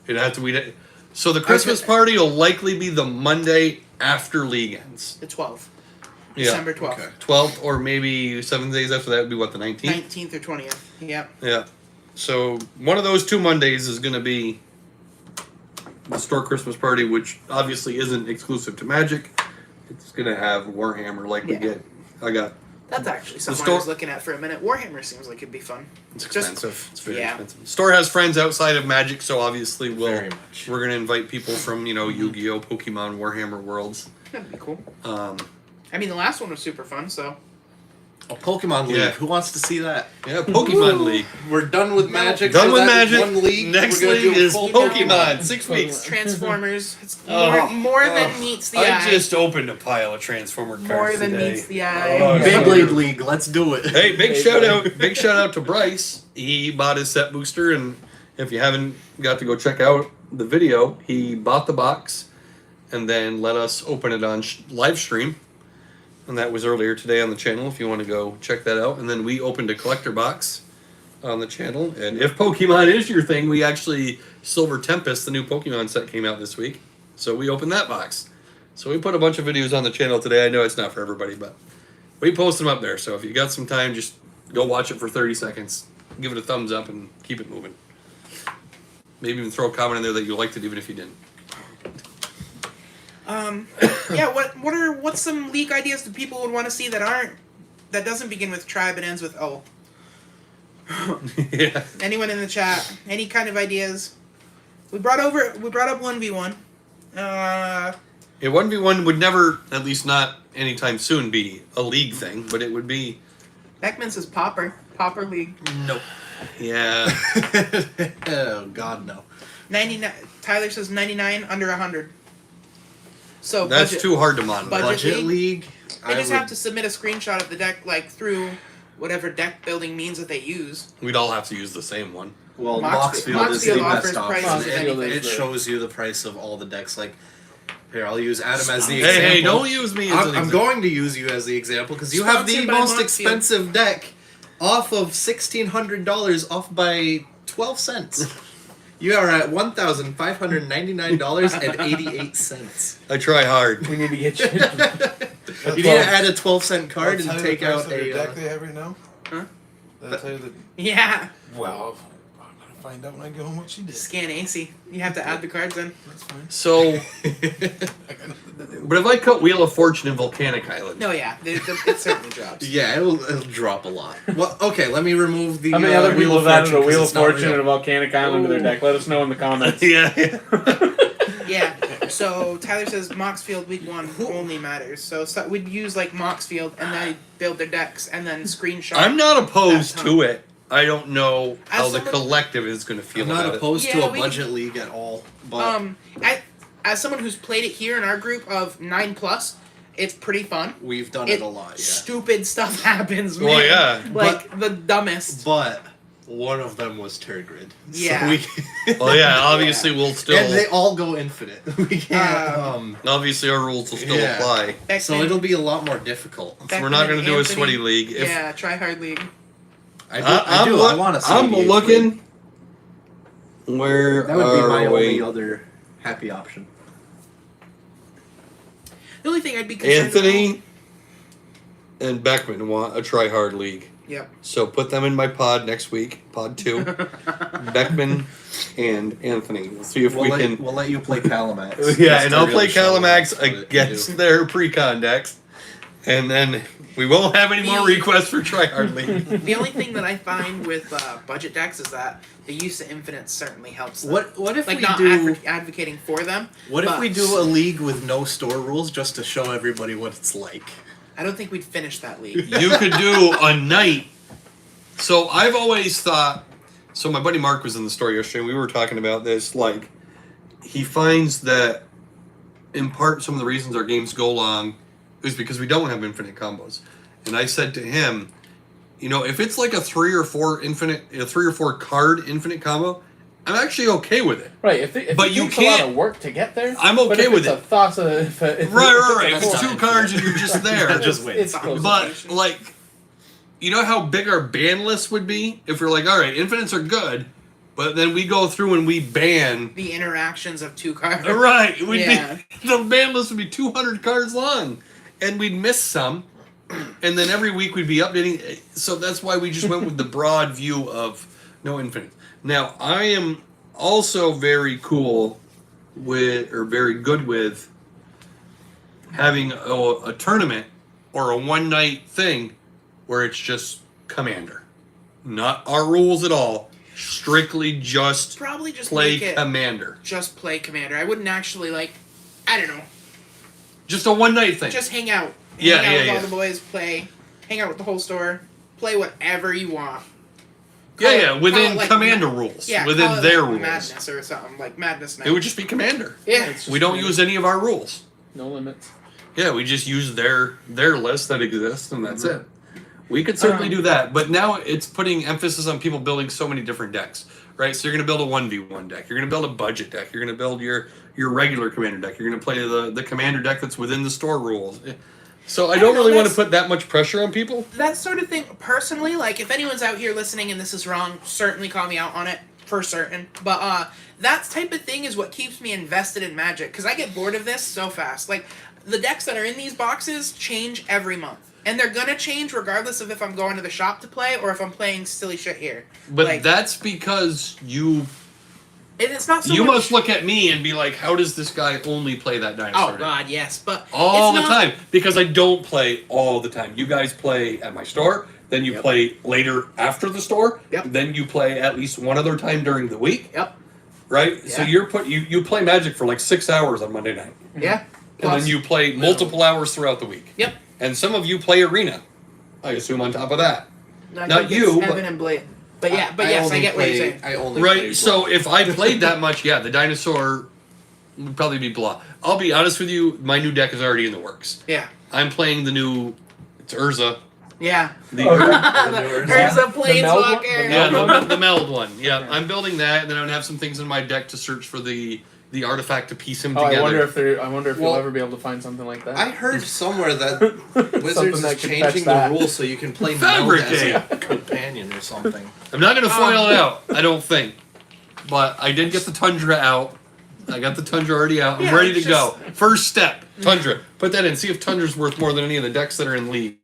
It'd have to be. So the Christmas party will likely be the Monday after league ends. the 12th, Yeah, December 12th, Okay. 12th or maybe 7 days after that would be what, the 19th. 19th or 20th. Yep. Yeah. So one of those 2 Mondays is going to be the store Christmas party, which obviously isn't exclusive to Magic. It's going to have Warhammer like we Yeah. get. I got. That's actually something I store- was looking at for a minute. Warhammer seems like it'd be fun. It's Just- expensive. It's very yeah. expensive. Store has friends outside of Magic, so obviously Very much. we're going to invite people from Yu-Gi-Oh, Pokemon, Warhammer worlds. That'd be cool. Um, I mean, the last one was super fun. So A Pokemon League. Yeah. Who wants to see that? yeah, Pokemon League. We're done with Magic. Done for with that Magic. One league. Next We're gonna league do is full Pokemon. 6 weeks. Transformers. It's Oh. more than meets the I eye. just opened a pile of Transformer cards More than today. meets the eye. Oh, Beyblade League. Let's do it. Hey, big shout out to Bryce. He bought his set booster, and if you haven't got to go check out the video, he bought the box and then let us open it on live stream. and that was earlier today on the channel if you want to go check that out. And then we opened a collector box on the channel, and if Pokemon is your thing, we actually Silver Tempest, the new Pokemon set, came out this week, so we opened that box. So we put a bunch of videos on the channel today. I know it's not for everybody, but we post them up there, so if you got some time, just go watch it for 30 seconds, give it a thumbs up, and keep it moving. Maybe even throw a comment in there that you liked it even if you didn't. Yeah, what's some league ideas that people would want to see that doesn't begin with tribe and ends with O? Yeah. Anyone in the chat? Any kind of ideas? We brought up 1v1. Yeah, 1v1 would never, at least not anytime soon, be a league thing, but it would be. Beckman says Popper League. Nope. Yeah. Oh God, no. 99. Tyler says 99 under 100. So That's budget. too hard to monitor. Budget League. They just have to submit a screenshot of the deck, like through whatever deck building means that they use. We'd all have to use the same one. Well, Moxfield Moxfield is the offers best prices option. of anything. It shows you the price of all the decks. Like, here, I'll use Adam as the Hey, example. hey, don't use me as an I'm example. going to use you as the example because you have the Sponsored by most Moxfield. expensive deck off of $1,600 off by 12 cents. You are at $1,599.88. I try hard. We need to get you. You need to add a 12-cent card I'll and tell you take the price out of the a. deck they have right now. Huh? Did I tell you that? Yeah. Well, I'm gonna find out when I get home what she did. Scan AC. You have to add the cards in. That's fine. So, I got nothing to do. but if I cut Wheel of Fortune in Volcanic Island, No, yeah, it certainly drops. Yeah, it'll drop a lot. Well, okay, let me remove the. How many other Wheel people of have added a Fortune, 'cause Wheel of it's not Fortune real. and a Volcanic Island to their deck? Let us know in the comments. yeah. Yeah. So Tyler says Moxfield week 1 only matters. So we'd use like Moxfield and then build their decks and then screenshot. I'm not opposed that to it. I don't know how As the someone- collective is going to feel I'm not about opposed to Yeah, a we- budget league at all, but As someone who's played it here in our group of 9+, it's pretty fun. we've done it a lot, yeah. Stupid stuff happens, man. Well, yeah. Like the dumbest. But one of them was Turgrid. Yeah. So we it. Well, yeah, obviously we'll still. and they all go infinite. We can't. Obviously, our rules will still Yeah. apply. Beckman, So it'll be a lot more difficult. So we're not going to do a Anthony, sweaty league. If, Yeah, try hard league. I I'm, do. look- I wanna see I'm the looking. Where That would be my are only we? other happy option. The only thing I'd be concerned Anthony and Beckman want a try hard league. Yep. So put them in my pod next week, pod 2. Beckman and Anthony. We'll see if we can. We'll let you play Calamax. Yeah, Just and to I'll really play show Calamax them what it against do. their Precon decks. And then we won't have any more requests for try hard league. The only thing that I find with budget decks is that the use of infinite certainly helps them. What if Like we not do? advocating for them. What if but we do a league with no store rules just to show everybody what it's like? I don't think we'd finish that league. You could do a night. So I've always thought. So my buddy Mark was in the store yesterday. And we were talking about this. Like, he finds that in part some of the reasons our games go long is because we don't have infinite combos. And I said to him, you know, if it's like a 3 or 4 card infinite combo, I'm actually okay with it. Right, if it But you takes a lot can't- of work to get there, I'm but okay if with it's it. A thought of, if Right. If That's it's 2 not cards and infinite. you're just there. Just win. It's close. But like, you know how big our ban list would be if we're like, all right, infinites are good, but then we go through and we ban. The interactions of 2 cards. Right, it would Yeah. be the ban list would be 200 cards long, and we'd miss some, and then every week we'd be updating. So that's why we just went with the broad view of no infinite. Now I am also very cool with, or very good with, having a tournament or a one night thing where it's just Commander, not our rules at all. Strictly just Probably just play make it Commander. just play Commander. I wouldn't actually I don't know. Just a one night thing. Just hang out. Yeah, hang out yeah, with yeah. all the boys, hang out with the whole store, play whatever you want. Yeah, within call it Commander rules. Yeah, Within call it their like rules. Madness or something, like Madness Night. It would just be Commander. yeah. It's We just don't use any of our rules. no limits. Yeah, we just use their list that exists, and that's it. We could certainly do that, but now it's putting emphasis on people building so many different decks, right? So you're going to build a 1v1 deck. You're going to build a budget deck. You're going to build your regular Commander deck. You're going to play the Commander deck that's within the store rules. So I I don't don't know, really want to that's- put that much pressure on people. That sort of thing, personally, like, if anyone's out here listening and this is wrong, certainly call me out on it, for certain. But, that type of thing is what keeps me invested in Magic, because I get bored of this so fast. Like, the decks that are in these boxes change every month. And they're gonna change regardless of if I'm going to the shop to play or if I'm playing silly shit here. But Like, that's because and it's not so you much... must look at me and be like, how does this guy only play that dinosaur? Oh, deck? God, yes, but... All it's the not- time, because I don't play all the time. You guys play at my store, then you Yep. play later after the store, Yep. then you play at least one other time during the week, Yep, right? So Yeah. you play Magic for like 6 hours on Monday night, yeah. and then you play multiple hours throughout the week. Yep. And some of you play Arena, I assume on top of that. I Not think you, it's but- Evan and Blade. But yeah, but yes, I only get what you're play- saying. I only play Right, so blah. if I played that much, yeah, the dinosaur would probably be blah. I'll be honest with you, my new deck is already in the works. Yeah. I'm playing the new, it's Urza. Yeah. The Oh, There's a The meld one? planeswalker. The Yeah, meld one? the meld one. Yeah, Okay. I'm building that, and then I would have some things in my deck to search for the artifact to piece him Oh, together. I wonder if Well, you'll ever be able to find something like that. I heard somewhere that Something Wizards that is could changing fetch the that. rules so you can play Meld as a Fabricate. companion or something. I'm not going to foil it out, I don't think. But I did get the Tundra out. I got the Tundra already out. I'm Yeah, ready to it's go. First step, Tundra. Put that in. See if Tundra's worth more than any of the decks that are in League.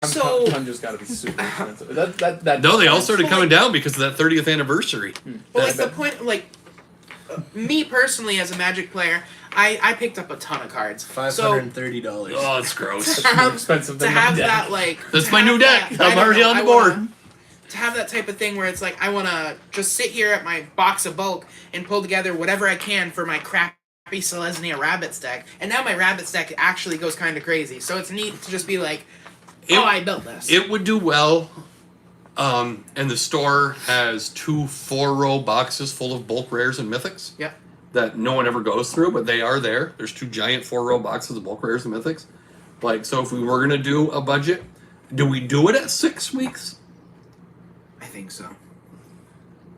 So- Tundra's got to be super expensive. That No, they all started Well, coming like- down because of that 30th anniversary. But like the point, like me personally as a Magic player, I picked up a ton of cards. $530. Oh, it's gross. That's more expensive To than my have deck. that like That's to my have new deck. that- I I'm don't already know, on the I board. to have that type of thing where it's like I want to just sit here at my box of bulk and pull together whatever I can for my crappy Selesnya Rabbits deck, and now my Rabbits deck actually goes kind of crazy. So it's neat to just be like, It- I built this. It would do well. And the store has 2 4-row boxes full of bulk rares and mythics. Yep. That no one ever goes through, but they are there. There's 2 giant 4-row boxes of bulk rares and mythics. Like, so if we were gonna do a budget, do we do it at 6 weeks? I think so.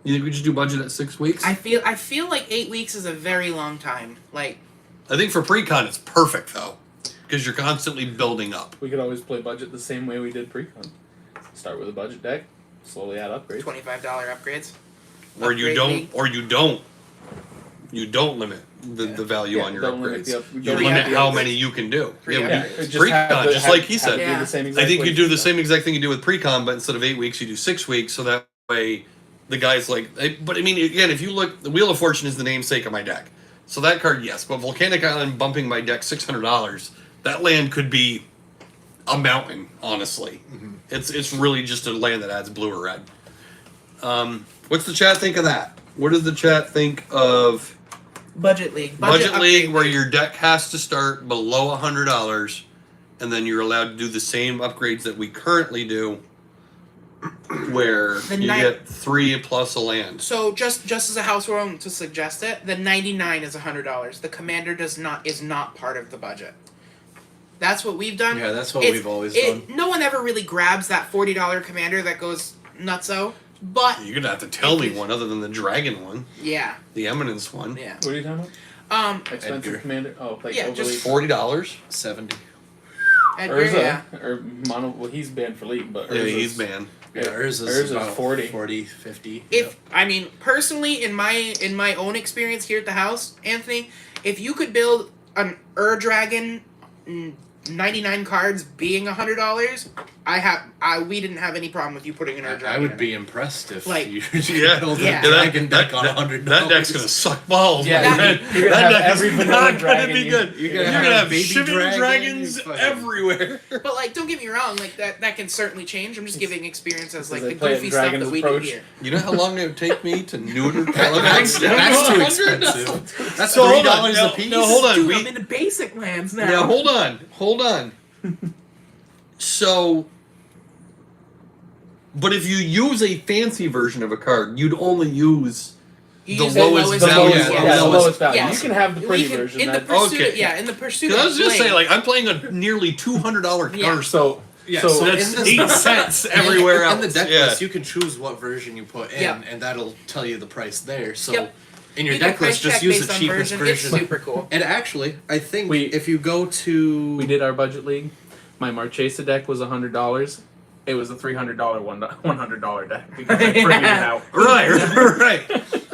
You think we just do budget at 6 weeks? I feel like 8 weeks is a very long time. Like I think for Precon it's perfect though, because you're constantly building up. We could always play budget the same way we did Precon. Start with a budget deck, slowly add upgrades. $25 upgrades. Or you Upgrade don't, me. or you don't. You don't limit the value Yeah, on your don't limit upgrades. the You don't limit limit the how upgrades. many you can do. Three Yeah, upgrades. we- Just have Precon, the- just have- like he said. have Yeah. the same I exact think way you do the stuff. same exact thing you do with Precon, but instead of 8 weeks, you do 6 weeks, so that way the guy's like. But I mean, again, if you look, the Wheel of Fortune is the namesake of my deck. So that card, yes, but Volcanic Island bumping my deck $600, that land could be a mountain, honestly. It's really just a land that adds blue or red. What's the chat think of that? What does the chat think of Budget League. Budget League, upgrade where your deck has to start below $100, and then you're allowed to do the same upgrades that we currently do, where The you ni- get 3 plus a land. So just as a house rule to suggest it, the 99 is $100. The commander is not part of the budget. That's what we've done. Yeah, that's what It's- we've always done. No one ever really grabs that $40 commander that goes nutso. But You're gonna have to tell me one other than the dragon one, yeah, the eminence one. yeah. What are you talking about? Expensive Expensive commander? Oh, like Yeah, overly. just $40. 70. Edgar, Urza, yeah. or Mono. Well, he's banned for League, but Yeah, Urza's- he's banned. Yeah, Urza's Urza's about 40. 40, 50. If I mean personally, in my own experience here at the house, Anthony, if you could build an Dragon, 99 cards being $100, we didn't have any problem with you putting an Yep. Dragon. I would in be it. impressed if Like- you Yeah. build Yeah. a dragon deck on $100. That deck's gonna suck balls. Yeah, man. you're gonna that have deck every is vanilla not gonna dragon be you- good. you're You're gonna gonna have have baby shivering dragon, dragons you fucking- everywhere. But like, don't get me wrong, like that can certainly change. I'm just giving experience as like they the play it goofy stuff Dragon's that we approach. do here. You know how long it would take me to neuter That's, Caliban down that's to too 100? expensive. That's So hold on, $3 no, a piece. no, hold on. Dude, we- I'm into basic lands now. Yeah, hold on. So, but if you use a fancy version of a card, you'd only use You the use lowest The value. lowest, yeah, yeah, the lowest- lowest value. yes. You can have the We pretty can- version. in the that, pursuit. Okay. Yeah, in the pursuit. Because I was of just blade. saying, like, I'm playing a nearly $200 card. Yeah. so, Yeah, so, so that's in the- 8 cents everywhere else. In the deck yeah. list, you can choose what version you put in, Yeah. and that'll tell you the price there. So Yep. in your You can deck list, price just check use based the on cheapest version. It's version. super cool. And actually, I think We- if you go to we did our budget league. my Marchesa deck was $100. It was a $300 $100 deck because I printed it out. Right.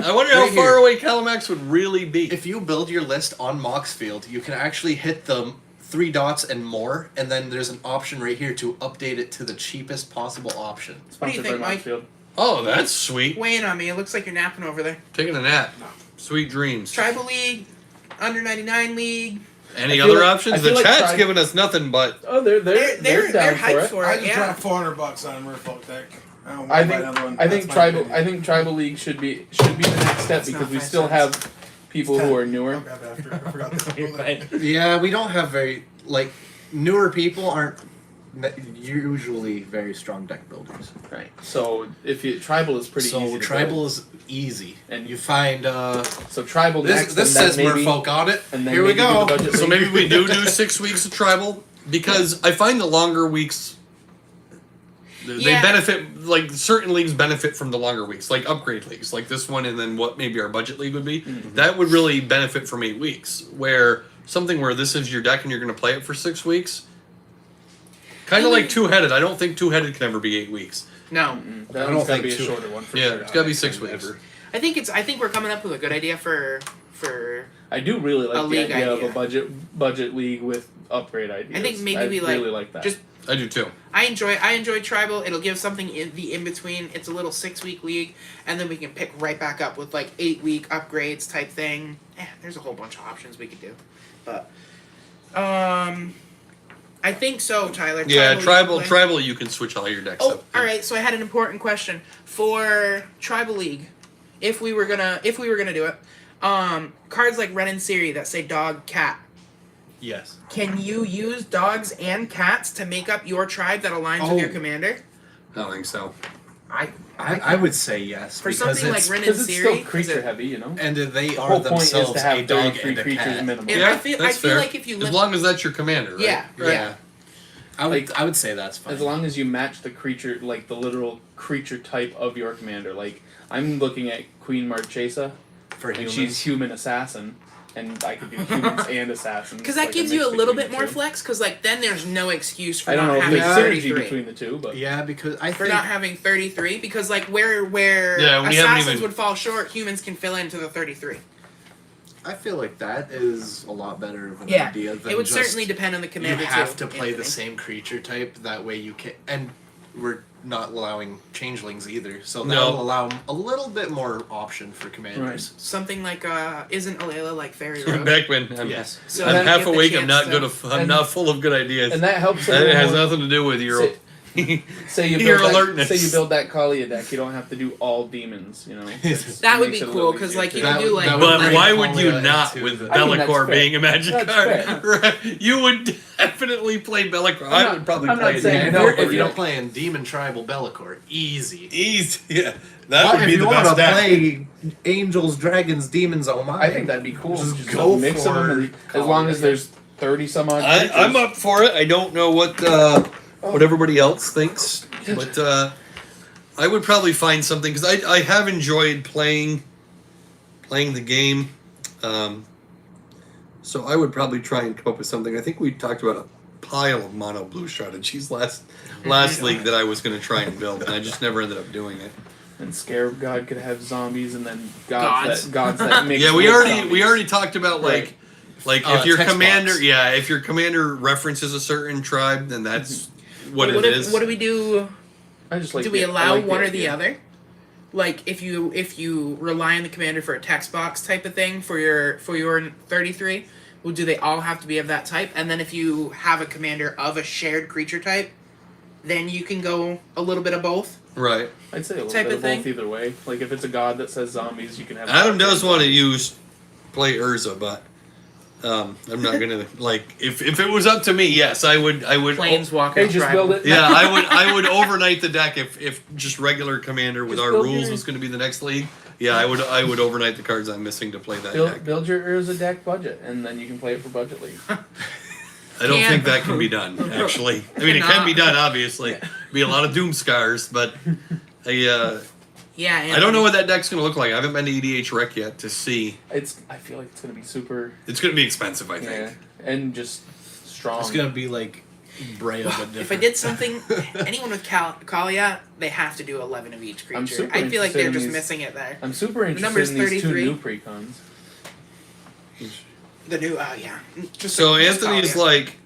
I wonder how Right far here. away Calamax would really be. If you build your list on Moxfield, you can actually hit the 3 dots and more, and then there's an option right here to update it to the cheapest possible option. What do you Sponsored by think, Mike? Moxfield. Oh, that's sweet. Weigh in on me. It looks like you're napping over there. Taking a nap. Sweet dreams. Tribal League, under 99 League. Any I feel other like- options? I The feel like chat's Tri- giving us nothing but. Oh, they're down for hyped it. for I it. just Yeah. dropped $400 on a Merfolk deck. I don't I want to buy think another one. I think That's my tribal opinion. I think tribal league should be the next step That's because not we 5 still cents. have people who are newer. I'll grab it after. I forgot this. You're fine. Yeah, we don't have newer people aren't usually very strong deck builders. Right. So if you tribal is pretty so easy. To tribal build. is easy, And- and you find So tribal next. this and says then maybe, Merfolk on it. and then Here we maybe do go. the budget So league. maybe we do 6 weeks of tribal because I find the longer weeks. They Yeah. benefit, like certain leagues benefit from the longer weeks, like upgrade leagues, like this one, and then what maybe our budget league would be. Mm-hmm. That would really benefit from 8 weeks. Where something where this is your deck and you're going to play it for 6 weeks, kind of like two-headed. I don't think two-headed can ever be 8 weeks. No. That I don't one's gotta think be a two- shorter one for Yeah, sure. it's got to be 6 weeks. Ever. I think we're coming up with a good idea for I do really A like the league idea of idea. a budget league with upgrade ideas. I think maybe I we really like that. just I do too. I enjoy tribal. It'll give something in the in between. It's a little 6-week league, and then we can pick right back up with like 8-week upgrades type thing. There's a whole bunch of options we could do, but I think so, Tyler. Yeah, Tribal League play. tribal. You can switch all your decks Oh, up. all right. So I had an important question for tribal league. If we were gonna do it, cards like Ren and Siri that say dog, cat. Yes. Can you use dogs and cats to make up your tribe that aligns with your commander? I don't think so. I would say yes For because something like it's, Ren and because it's Siri, still creature heavy, you know. and they The are whole point is themselves to have a dog 33 and a creatures cat. minimum. Yeah, Yeah, I feel that's feel fair. like if you As limit, long as that's your commander, right? Yeah, yeah. I would say that's fine. As long as you match the creature, like the literal creature type of your commander. Like I'm looking at Queen Marchesa, for and humans. she's human assassin, and I could do humans and assassins. because that like gives mix you a little between bit the more two. flex. Because like then there's no excuse for I don't not know if having there's synergy 33. between the two, but Yeah, because I For think not having 33, because like where Yeah, we haven't assassins even- would fall short, humans can fill into the 33. I feel like that is a lot better of an Yeah, idea than it would just certainly depend on the you commander. have too, to play the Anthony. same creature type. That way you can, and we're not allowing changelings either, so No. that'll allow a little bit more option for commanders. Something like isn't Alayla like Fairy Road? Back when I'm, Yes. So I'm then half get the awake, I'm chance not to- good. I'm and- not full of good ideas. and that helps. a That little has more- nothing to do with your. Say you Your build alertness. Say you build that Kalia deck, you don't have to do all demons. You know, That would makes be it a cool little because easier, like too. you can do like. that would But bring why would you Kalia not into with the- I think that's Bellicor fair. being a magic That's card? Right. You would definitely play Bellicor. I not- would probably I'm play not it. saying If no, you're, but if you you're don't- playing Demon Tribal Bellicor, easy. Easy. Yeah. That But would if be you the want best to deck. play Angels, Dragons, Demons, oh my! I think that'd be cool. Just Just go a mix of them, and for as long as Kalia. there's 30 some odd. I'm up for it. I don't know what everybody else thinks, but I would probably find something because I have enjoyed playing the game. So I would probably try and come up with something. I think we talked about a pile of mono blue strategies last league that I was going to try and build, and I just never ended up doing it. And Scarab God could have zombies, and then Gods. gods that mix. Yeah, we with already zombies. talked about Right. like if your text commander box. if your commander references a certain tribe, then that's what it is. What do we do? I just like. Do we I allow like one or the idea. other? Like if you rely on the commander for a text box type of thing for your 33, well, do they all have to be of that type? And then if you have a commander of a shared creature type, then you can go a little bit of both. Right. I'd say a little Type bit of of both thing. either way. Like if it's a god that says zombies, you can have. Adam gods does that- want to play Urza, but I'm not gonna like if it was up to me, yes, I would Planeswalker. Hey, just build it. yeah, I would overnight the deck if just regular commander with Just our build rules your- was going to be the next league. Yeah, I would overnight the cards I'm missing to play that deck. Build your Urza deck budget, and then you can play it for budget league. I don't Can- think that can be done. Actually, I mean it can be done. Obviously, be a lot of doom scars, but Yeah. I don't know what that deck's going to look like. I haven't been to EDH Rec yet to see. I feel like it's gonna be super. It's going to be expensive, I think. Yeah, and just strong. It's gonna be like Brea, but different. If I did something, anyone with Kalia, they have to do 11 of each I'm creature. super I feel like interested they're in just these- missing it there. I'm super interested number's in these 33. 2 new precons. The new, yeah. Just So just Anthony's Kalia. like,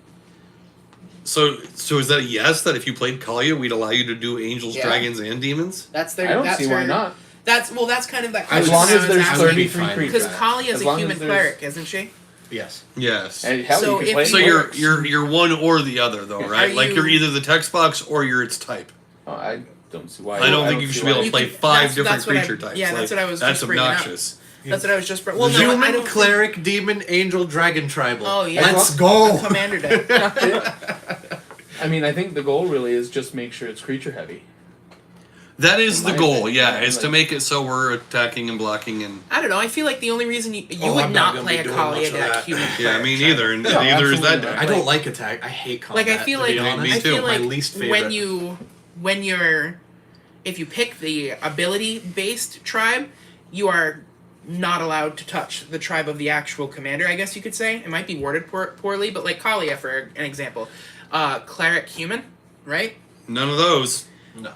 so is that a yes? That if you played Kalia, we'd allow you to do angels, Yeah. dragons, and demons? That's their. I don't that's see her, why not. That's kind of that As question long I as was there's asking. 33 Fine. creatures. Because Kalia is As a long human as there's- cleric, isn't she? Yes. Yes. And hell, So you can if play you- So clerics. you're one or the other though, right? Are Like you- you're either the text box or you're its type. Oh, I don't see why. I don't think you see should be able why- to play You can- 5 that's- different that's what I- creature types. yeah, that's Like, what I was That's just bringing up. obnoxious. That's what I was just. Well, no, I Human, don't cleric, demon, angel, dragon, tribal. Oh, yeah. Let's think go. Commander deck. I mean, I think the goal really is just make sure it's creature heavy. That is In the my goal, opinion, yeah, yeah, is to like- make it so we're attacking and blocking and I don't know. I feel like the only reason you Oh, would I'm not not gonna play be a doing much Kalia of deck, that. human yeah, cleric. me neither, and No, neither is absolutely that not. deck. I don't like attack. I hate combat. Like I feel to like be honest. Me I too. feel like My least favorite. when you're if you pick the ability based tribe, you are not allowed to touch the tribe of the actual commander. I guess you could say it might be worded poorly, but like Kalia for an example, cleric human, right? None of those. No.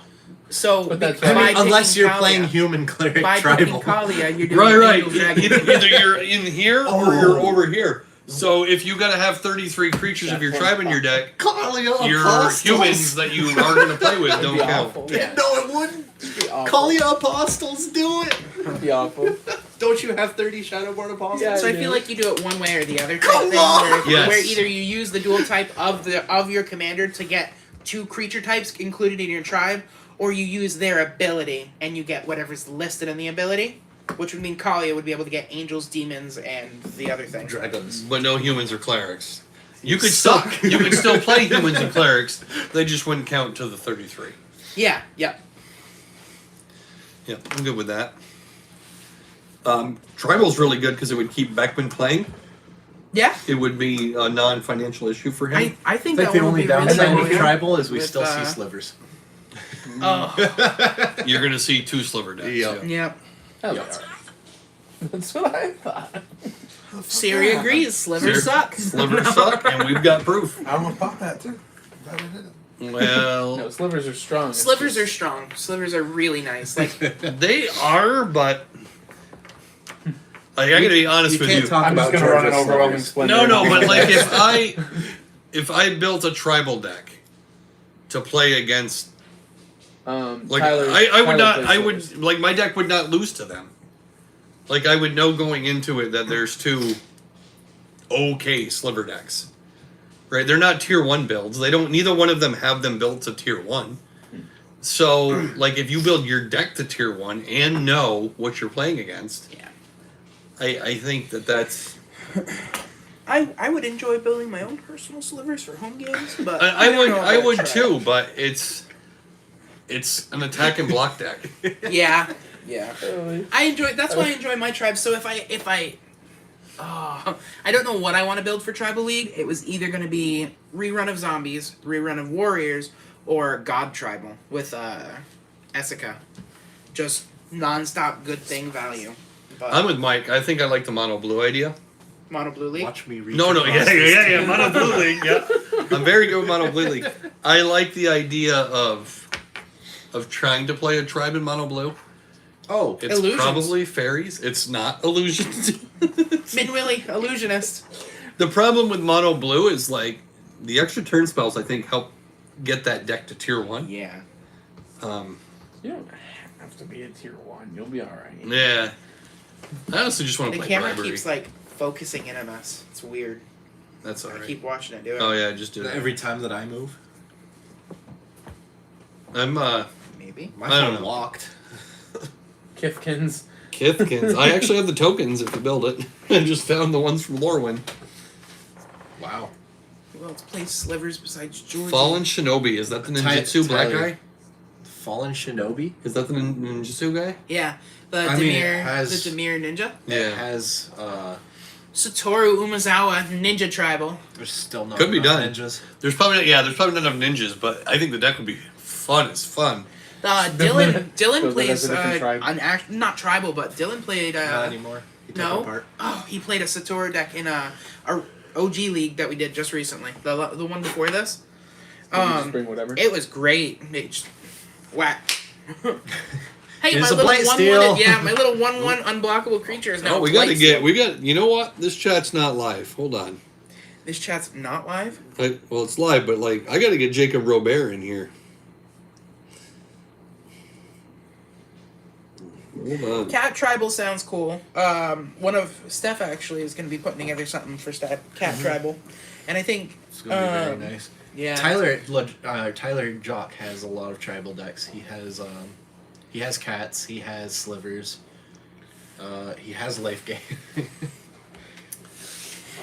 So But that's by why- picking Unless you're Kalia- playing human cleric by picking tribal. Kalia, you're doing Right. Angel Dragon. Either you're in here or Oh. you're over here. So if you gotta have 33 creatures of your tribe in your deck, Kalia your apostles. humans that you are gonna play with That'd don't be count. awful. Yeah. No, it wouldn't. It'd be awful. Kalia apostles, do it. It'd be awful. Don't you have 30 Shadowborn apostles? Yeah. So I Yeah. feel like you do it one way or the other. Come Type thing, on! Where, Yes. where either you use the dual type of your commander to get 2 creature types included in your tribe, or you use their ability and you get whatever's listed in the ability, which would mean Kalia would be able to get angels, demons, and the other thing. Dragons. But no humans or clerics. You could suck. still you could still play humans and clerics. They just wouldn't count to the 33. Yeah, yeah. Yeah, I'm good with that. Tribal's really good because it would keep Beckman playing. Yeah, It would be a non-financial issue for him. I think I think that the one would only be really downside cool. of tribal is we With, still see slivers. Oh, You're gonna see 2 sliver decks. Yeah. yeah. Hell yeah. That's what I thought. Siri agrees. Slivers suck. Slivers suck, and we've got proof. I almost bought that too. Glad I didn't. Well, No, slivers are strong. It's Slivers are just- strong. Slivers are really nice. Like they are, but like, I gotta be honest You with can't you. talk I'm just about gonna run an Georgia overwhelming slivers. splendor. No, but like if I built a tribal deck to play against, like Tyler, I would Tyler not, plays I slivers. would like my deck would not lose to them. Like I would know going into it that there's 2 okay sliver decks. Right? They're not tier 1 builds. They don't neither one of them have them built to tier 1. So, like if you build your deck to tier 1 and know what you're playing against, yeah. I think that's I would enjoy building my own personal slivers for home games, but I don't would know I about would tribe. too, but it's an attack and block deck. Yeah, yeah. Really? I enjoy. That's why I enjoy my tribe. So if I don't know what I want to build for Tribal League. It was either going to be rerun of zombies, rerun of warriors, or God Tribal with Essica. Just nonstop good thing value. But I'm with Mike. I think I like the mono blue idea. Mono Blue League. Watch me reach No, across this table. mono blue league. Yeah, I'm very good with mono blue league. I like the idea of trying to play a tribe in mono blue. Oh, It's Illusions. probably fairies. It's not illusions. Min Willie, illusionist. The problem with mono blue is like the extra turn spells. I think help get that deck to tier 1. Yeah. You don't have to be a tier 1. You'll be alright. Yeah. I honestly just want The to play camera bribery. keeps like focusing in on us. It's weird. That's I alright. keep watching it do it. Oh yeah, just do it. every time that I move, I'm Maybe. my I don't phone know. locked. Kithkins. Kithkins. I actually have the tokens if you build it. I just found the ones from Lorwyn. Wow. Who else plays slivers besides George? Fallen Shinobi. Is that the ninjutsu black Tyler. guy? Fallen Shinobi. Is that the ninjutsu guy? Yeah. The I mean, it Demir, has- the Demir ninja. It has Satoru Umezawa Ninja Tribal. there's still not Could be enough done. ninjas. There's probably not enough ninjas, but I think the deck would be fun as fun. Dylan So plays that's a different tribe. not tribal, but Dylan played Not anymore. He took it no. apart. Oh, he played a Satoru deck in a OG league that we did just recently. The one before this. Or you just bring whatever. It was great. It just, whack. Hey, Here's my a little blight 1/1, steal. yeah, my little 1/1 unblockable creature is now. Oh, we got to blight get. steal. We got. You know what? This chat's not live. Hold on. This chat's not live. Well, it's live, but like I got to get Jacob Robert in here. Hold on. Cat Tribal sounds cool. One of Steph actually is going to be putting together something for Cat Tribal, and I think It's gonna be very nice. yeah. Tyler Jock has a lot of tribal decks. He has cats. He has slivers. He has life gain.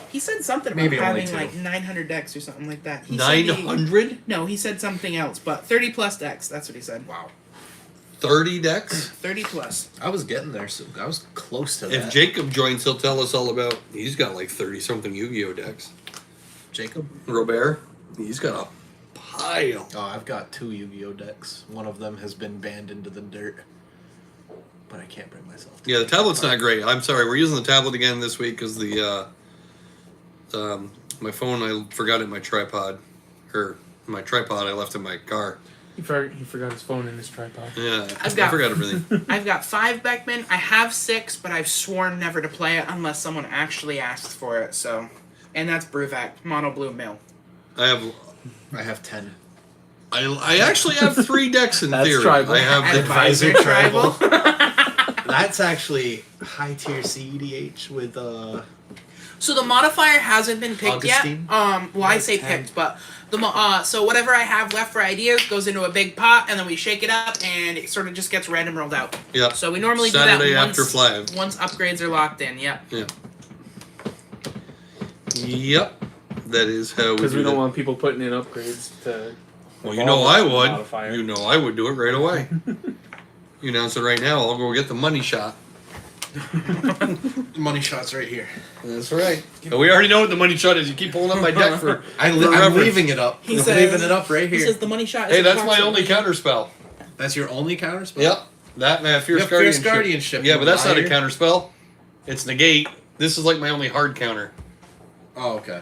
He said something about Maybe only having two. like 900 decks or something like that. He said he- 900? No, he said something else, but 30 plus decks. That's what he said. Wow. 30 decks? 30 plus. I was getting there, so I was close to If that. Jacob joins, he'll tell us all about. He's got like 30 something Yu-Gi-Oh decks. Jacob? Robert, he's got a pile. Oh, I've got 2 Yu-Gi-Oh decks. One of them has been banned into the dirt, but I can't bring myself to. Yeah, the tablet's not great. I'm sorry, we're using the tablet again this week because my phone I forgot it in my tripod, or my tripod I left in my car. He forgot his phone in his tripod. Yeah, I I've got- forgot everything. I've got 5 Beckman. I have 6, but I've sworn never to play it unless someone actually asks for it. So, and that's Bruvac, Mono Blue Mill. I have 10. I actually have 3 decks in That's theory. tribal. I have the Advisor Tribal. Tribal. That's actually high tier CEDH with So the modifier hasn't been picked Augustine? yet. Well, I say 10. picked, but so whatever I have left for ideas goes into a big pot, and then we shake it up, and it sort of just gets random rolled out. Yeah. So we normally Saturday do that after once, 5. once upgrades are locked in. Yeah. Yep. That is how we Because do we don't that. want people putting in upgrades to. Well, you know I would. Modifier. You know I would do it right away. You announce it right now. I'll go get the money shot. money shots right here. That's right. And we already know what the money shot is. You keep pulling up my deck for. I'm reference. leaving it up. He I'm says- leaving it up right He here. says the money shot. Is Hey, that's my only approximately- counter spell. That's your only counter spell? Yep. That man, Fierce You have Guardianship. Fierce Guardianship, Yeah, you but that's not a liar. counter spell. It's negate. This is like my only hard counter. Oh, okay.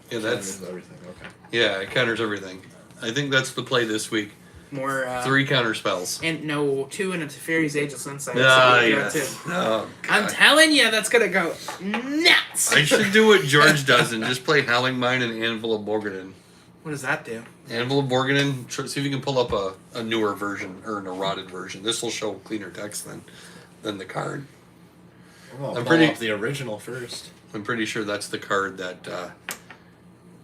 Yeah, that's Counters everything. Okay. yeah. It counters everything. I think that's the play this week. More 3 counter spells. and no 2 and a Teferi's Ageless Insight. Ah, so we do it yes. too. Oh, I'm God. telling you, that's gonna go nuts. I should do what George does and just play Howling Mine and Anvil of Borgadon. What does that do? Anvil of Borgadon, see if you can pull up a newer version or an eroded version. This will show cleaner text than the card. Well, I'm I'm pretty- up the original first. I'm pretty sure that's the card that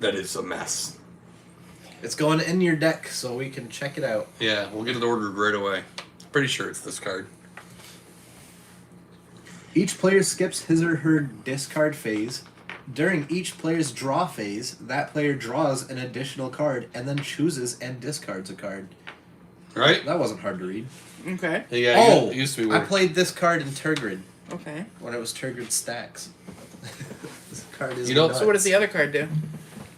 is a mess. It's going in your deck, so we can check it out. Yeah, we'll get it ordered right away. Pretty sure it's this card. Each player skips his or her discard phase. During each player's draw phase, that player draws an additional card and then chooses and discards a card. Right? That wasn't hard to read. Okay. Yeah, Oh, it used to be I weird. played this card in Turgrid Okay. when it was Turgrid Stacks. This card is You know- nuts. So what does the other card do?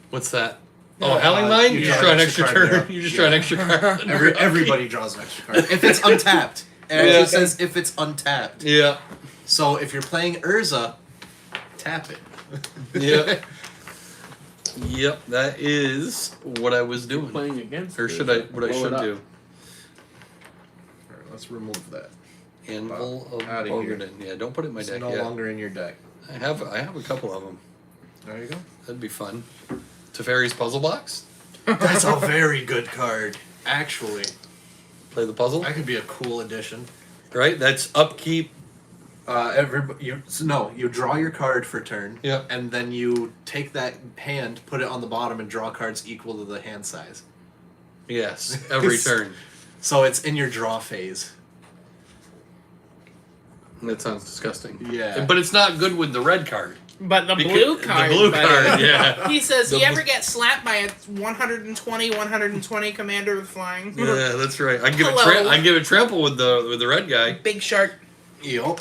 What's that? No, Oh, Howling Mine? you You just draw draw an an extra extra card turn. there. You just draw an extra card. Everybody draws an extra card. If it's untapped. It actually Yeah. says if it's untapped. Yeah. So if you're playing Urza, tap it. Yep. Yep, that is what I was doing. Playing against. Or it, should I? What I blow it should up. do? Alright, let's remove that. Anvil of Outta here. Borgadon. Yeah, don't put it in my It's deck no yet. longer in your deck. I have a couple of them. There you go. That'd be fun. Teferi's Puzzle Box. That's a very good card. Actually, Play the puzzle. that could be a cool addition. Right. That's upkeep. You draw your card for turn. Yeah. And then you take that hand, put it on the bottom, and draw cards equal to the hand size. Yes. Every turn. So it's in your draw phase. That sounds disgusting. Yeah. But it's not good with the red card. But the Because- blue card. The blue but- card. Yeah. He says, The you ever bl- get slapped by a 120 commander with flying? Yeah, that's right. I give Hello. I give it trample with the red guy. Big shark. Yup.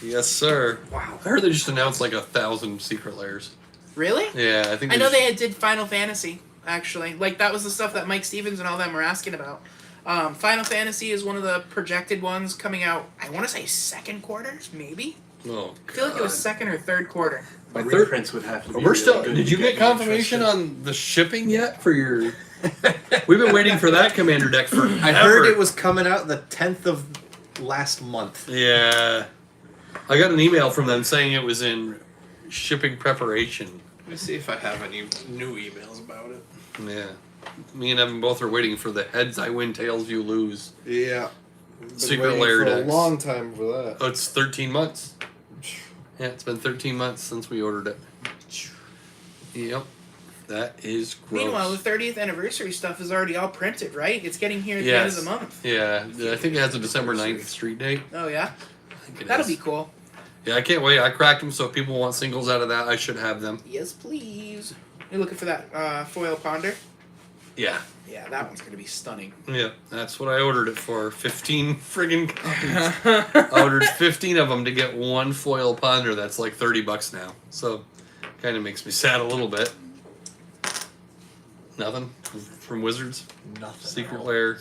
Yes, sir. Wow. I heard they just announced like 1,000 secret layers. Really? Yeah, I think. I know just- they had did Final Fantasy, actually. Like, that was the stuff that Mike Stevens and all them were asking about. Final Fantasy is one of the projected ones coming out, I want to say second quarter, maybe? Oh, I feel like it was God. second or third quarter. My The third- reprints would have to be We're still. really good Did to you get me confirmation interested. on the shipping yet for your We've been waiting for that commander deck for. I heard it was coming out the 10th of last month. Yeah, I got an email from them saying it was in shipping preparation. Let me see if I have any new emails about it. Yeah, me and Evan both are waiting for the heads I win, tails you lose. Yeah. Been Secret waiting layer for decks. a long time for that. Oh, it's 13 months. Yeah, it's been 13 months since we ordered it. Yep, that is gross. Meanwhile, the 30th anniversary stuff is already all printed, right? It's getting here at the end of Yes. the month. Yeah, I think it has a December 9th street date. Oh yeah, I think it that'll is. be cool. Yeah, I can't wait. I cracked them, so if people want singles out of that, I should have them. Yes, please. You're looking for that foil ponder? Yeah. Yeah, that one's gonna be stunning. Yeah, that's what I ordered it for. 15 friggin' copies. I ordered 15 of them to get one foil ponder that's like $30 now. So, kind of makes me sad a little bit. Nothing from Wizards? Nothing. Secret Lair.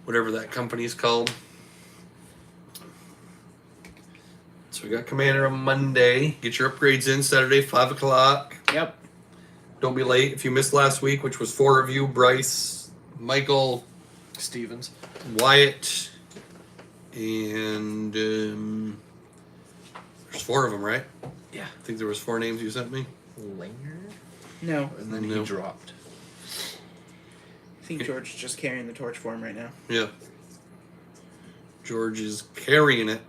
Whatever that company's called. So we got Commander on Monday. Get your upgrades in Saturday, 5 o'clock. Yep. Don't be late. If you missed last week, which was 4 of you, Bryce, Michael, Stevens. Wyatt, and there's 4 of them, right? Yeah. I think there was 4 names you sent me. Linger? No, And then No. he dropped. I think George is just carrying the torch for him right now. Yeah. George is carrying it.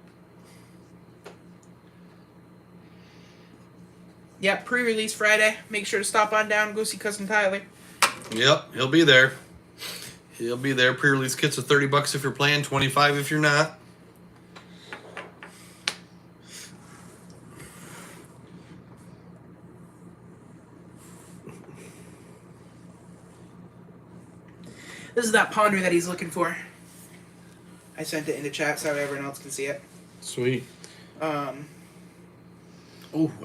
Yep, pre-release Friday. Make sure to stop on down and go see Cousin Tyler. Yep, he'll be there. He'll be there. Pre-release kits are $30 if you're playing, 25 if you're not. This is that ponder that he's looking for. I sent it into chat so everyone else can see it. Sweet. Oh,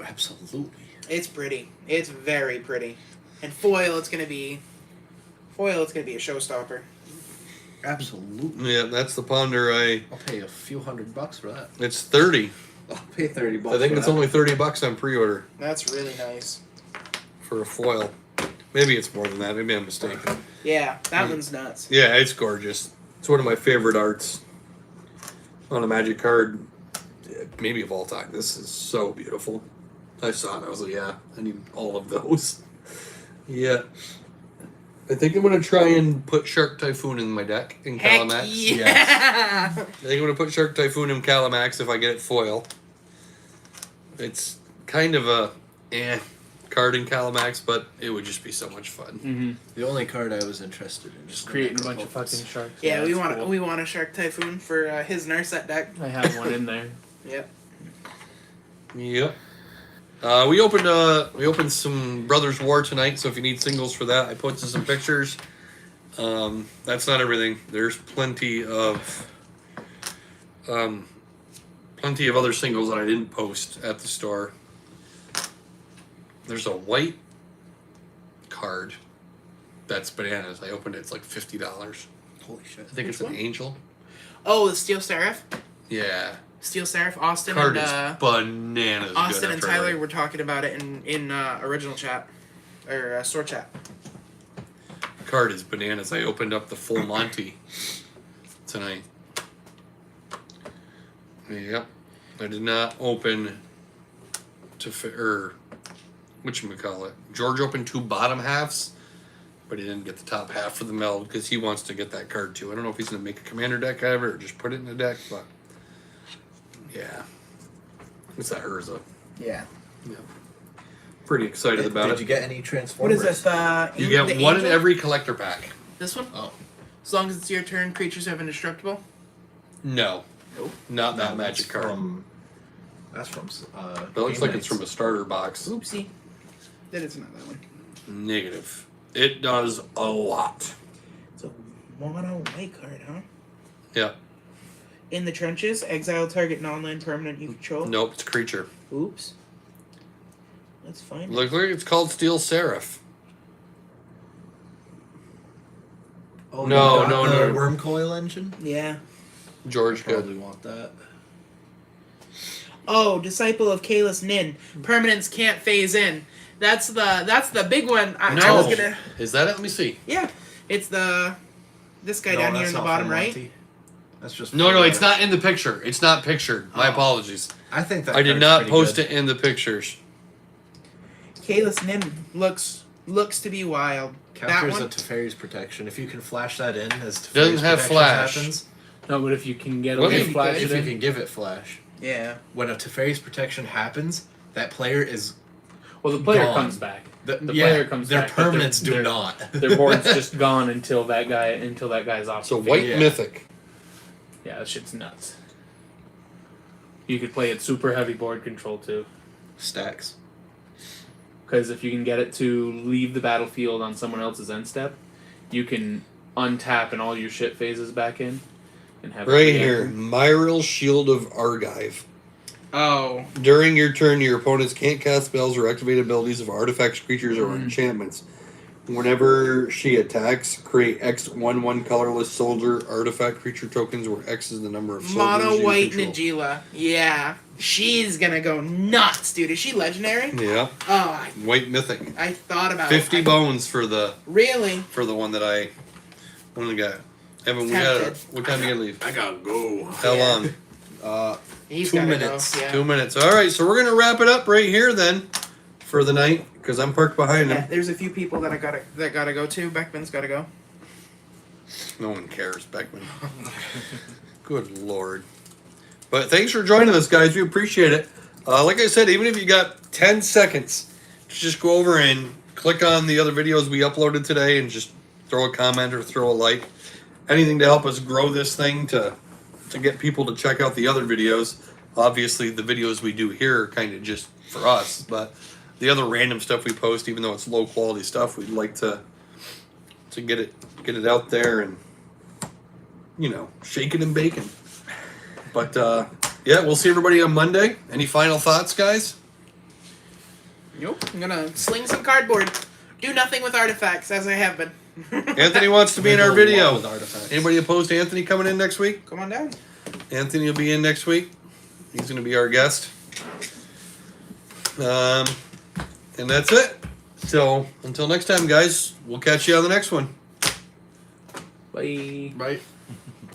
absolutely. It's pretty. It's very pretty. And foil, it's gonna be a showstopper. Absolutely. Yeah, that's the ponder. I'll pay a few $100 for that. It's 30. I'll pay $30. I think for it's that. only $30 on pre-order That's really nice. for a foil. Maybe it's more than that. Maybe I'm mistaken. Yeah, that one's nuts. Yeah, it's gorgeous. It's one of my favorite arts on a Magic card, maybe of all time. This is so beautiful. I saw it. I was like, yeah, I need all of those. Yeah. I think I'm going to try and put Shark Typhoon in my deck in Heck Calamax. yeah! I think I'm going to put Shark Typhoon in Calamax if I get it foil. It's kind of a card in Calamax, but it would just be so much fun. Mm-hmm. The only card I was interested in Just is the creating a bunch of Necropulse. fucking sharks. Yeah, we that's want cool. we want a Shark Typhoon for his Narset deck. I have one in there. Yep. Yep. We opened some Brothers War tonight, so if you need singles for that, I posted some pictures. That's not everything. There's plenty of other singles that I didn't post at the store. There's a white card that's bananas. I opened it. It's like $50. Holy shit. I think it's Which an one? angel. Oh, the Steel Seraph. Yeah. Steel Seraph. Austin Card and is bananas. Austin good and after Tyler everything. were talking about it in original chat or store chat. Card is bananas. I opened up the full Monty tonight. Yep. I did not open whatchamacallit. George opened 2 bottom halves, but he didn't get the top half for the meld because he wants to get that card too. I don't know if he's going to make a commander deck out of it or just put it in a deck, but yeah. It's that Urza. Yeah. Yeah. Pretty excited about Did it. you get any What Transformers? is this? You get the one in Angel? every collector pack. This one? Oh. As long as it's your turn, creatures have indestructible. No. Nope. Not that No, magic that's card. That's from. It looks Game like it's Knights. from a starter box. Oopsie. Then it's not that one. Negative. It does a lot. It's a mono white card, huh? Yeah. In the trenches, exile target non-land permanent you control. Nope, it's a creature. Oops. Let's find it. Looks like it's called Steel Seraph. Oh, No, you got no, the no. Worm Coil engine. Yeah. George good. Probably want that. Oh, Disciple of Kalis Nin. Permanents can't phase in. That's the big one. I No. was gonna. Is that it? Let me see. Yeah, it's this guy No, down here that's in the not bottom from right. Monty. That's just No, it's not in the picture. It's not pictured. My Oh. apologies. I think that I did card's not pretty post good. it in the pictures. Kalis Nim looks to be wild. That Counters one. a Teferi's protection. If you can flash that in as Teferi's Doesn't have protection flash. happens, No, but if you can get Well, away if with you flash could- it if you in, can give it flash, Yeah. when a Teferi's protection happens, that player is well, the player gone. comes back. the player comes their back, but their- permanents do their- not. Their board's just gone until that guy's off. So the white field. Yeah. mythic. Yeah, that shit's nuts. You could play it super heavy board control too, Stacks. because if you can get it to leave the battlefield on someone else's end step, you can untap and all your shit phases back in, and have it Right react. here, Myral Shield of Argive. Oh. During your turn, your opponents can't cast spells or activate abilities of artifacts, creatures, or enchantments. Whenever she attacks, create X/1/1 colorless soldier artifact creature tokens, where X is the number of soldiers Mono you white control. Najila. Yeah. She's gonna go nuts, dude. Is she legendary? Yeah, Oh, white mythic. I thought about 50 it. bones for the Really? one that I only got. Evan, we Tempted. got. What time do you gotta leave? I gotta go. How long? He's 2 gotta minutes. Go. Yeah. 2 minutes. All right, so we're gonna wrap it up right here then for the night because I'm parked behind Yeah, him. there's a few people that gotta go too. Beckman's gotta go. No one cares, Beckman. Good lord. But thanks for joining us, guys. We appreciate it. Like I said, even if you got 10 seconds, just go over and click on the other videos we uploaded today and just throw a comment or throw a like. Anything to help us grow this thing to get people to check out the other videos. Obviously, the videos we do here are kind of just for us, but the other random stuff we post, even though it's low quality stuff, we'd like to get it out there and shake it and bake it. But yeah, we'll see everybody on Monday. Any final thoughts, guys? Nope. I'm gonna sling some cardboard. Do nothing with artifacts as I have been. Anthony wants to be in our With video. artifacts. Anybody opposed to Anthony coming in next week? Come on down. Anthony will be in next week. He's going to be our guest. And that's it. So until next time, guys, we'll catch you on the next one. Bye. Right.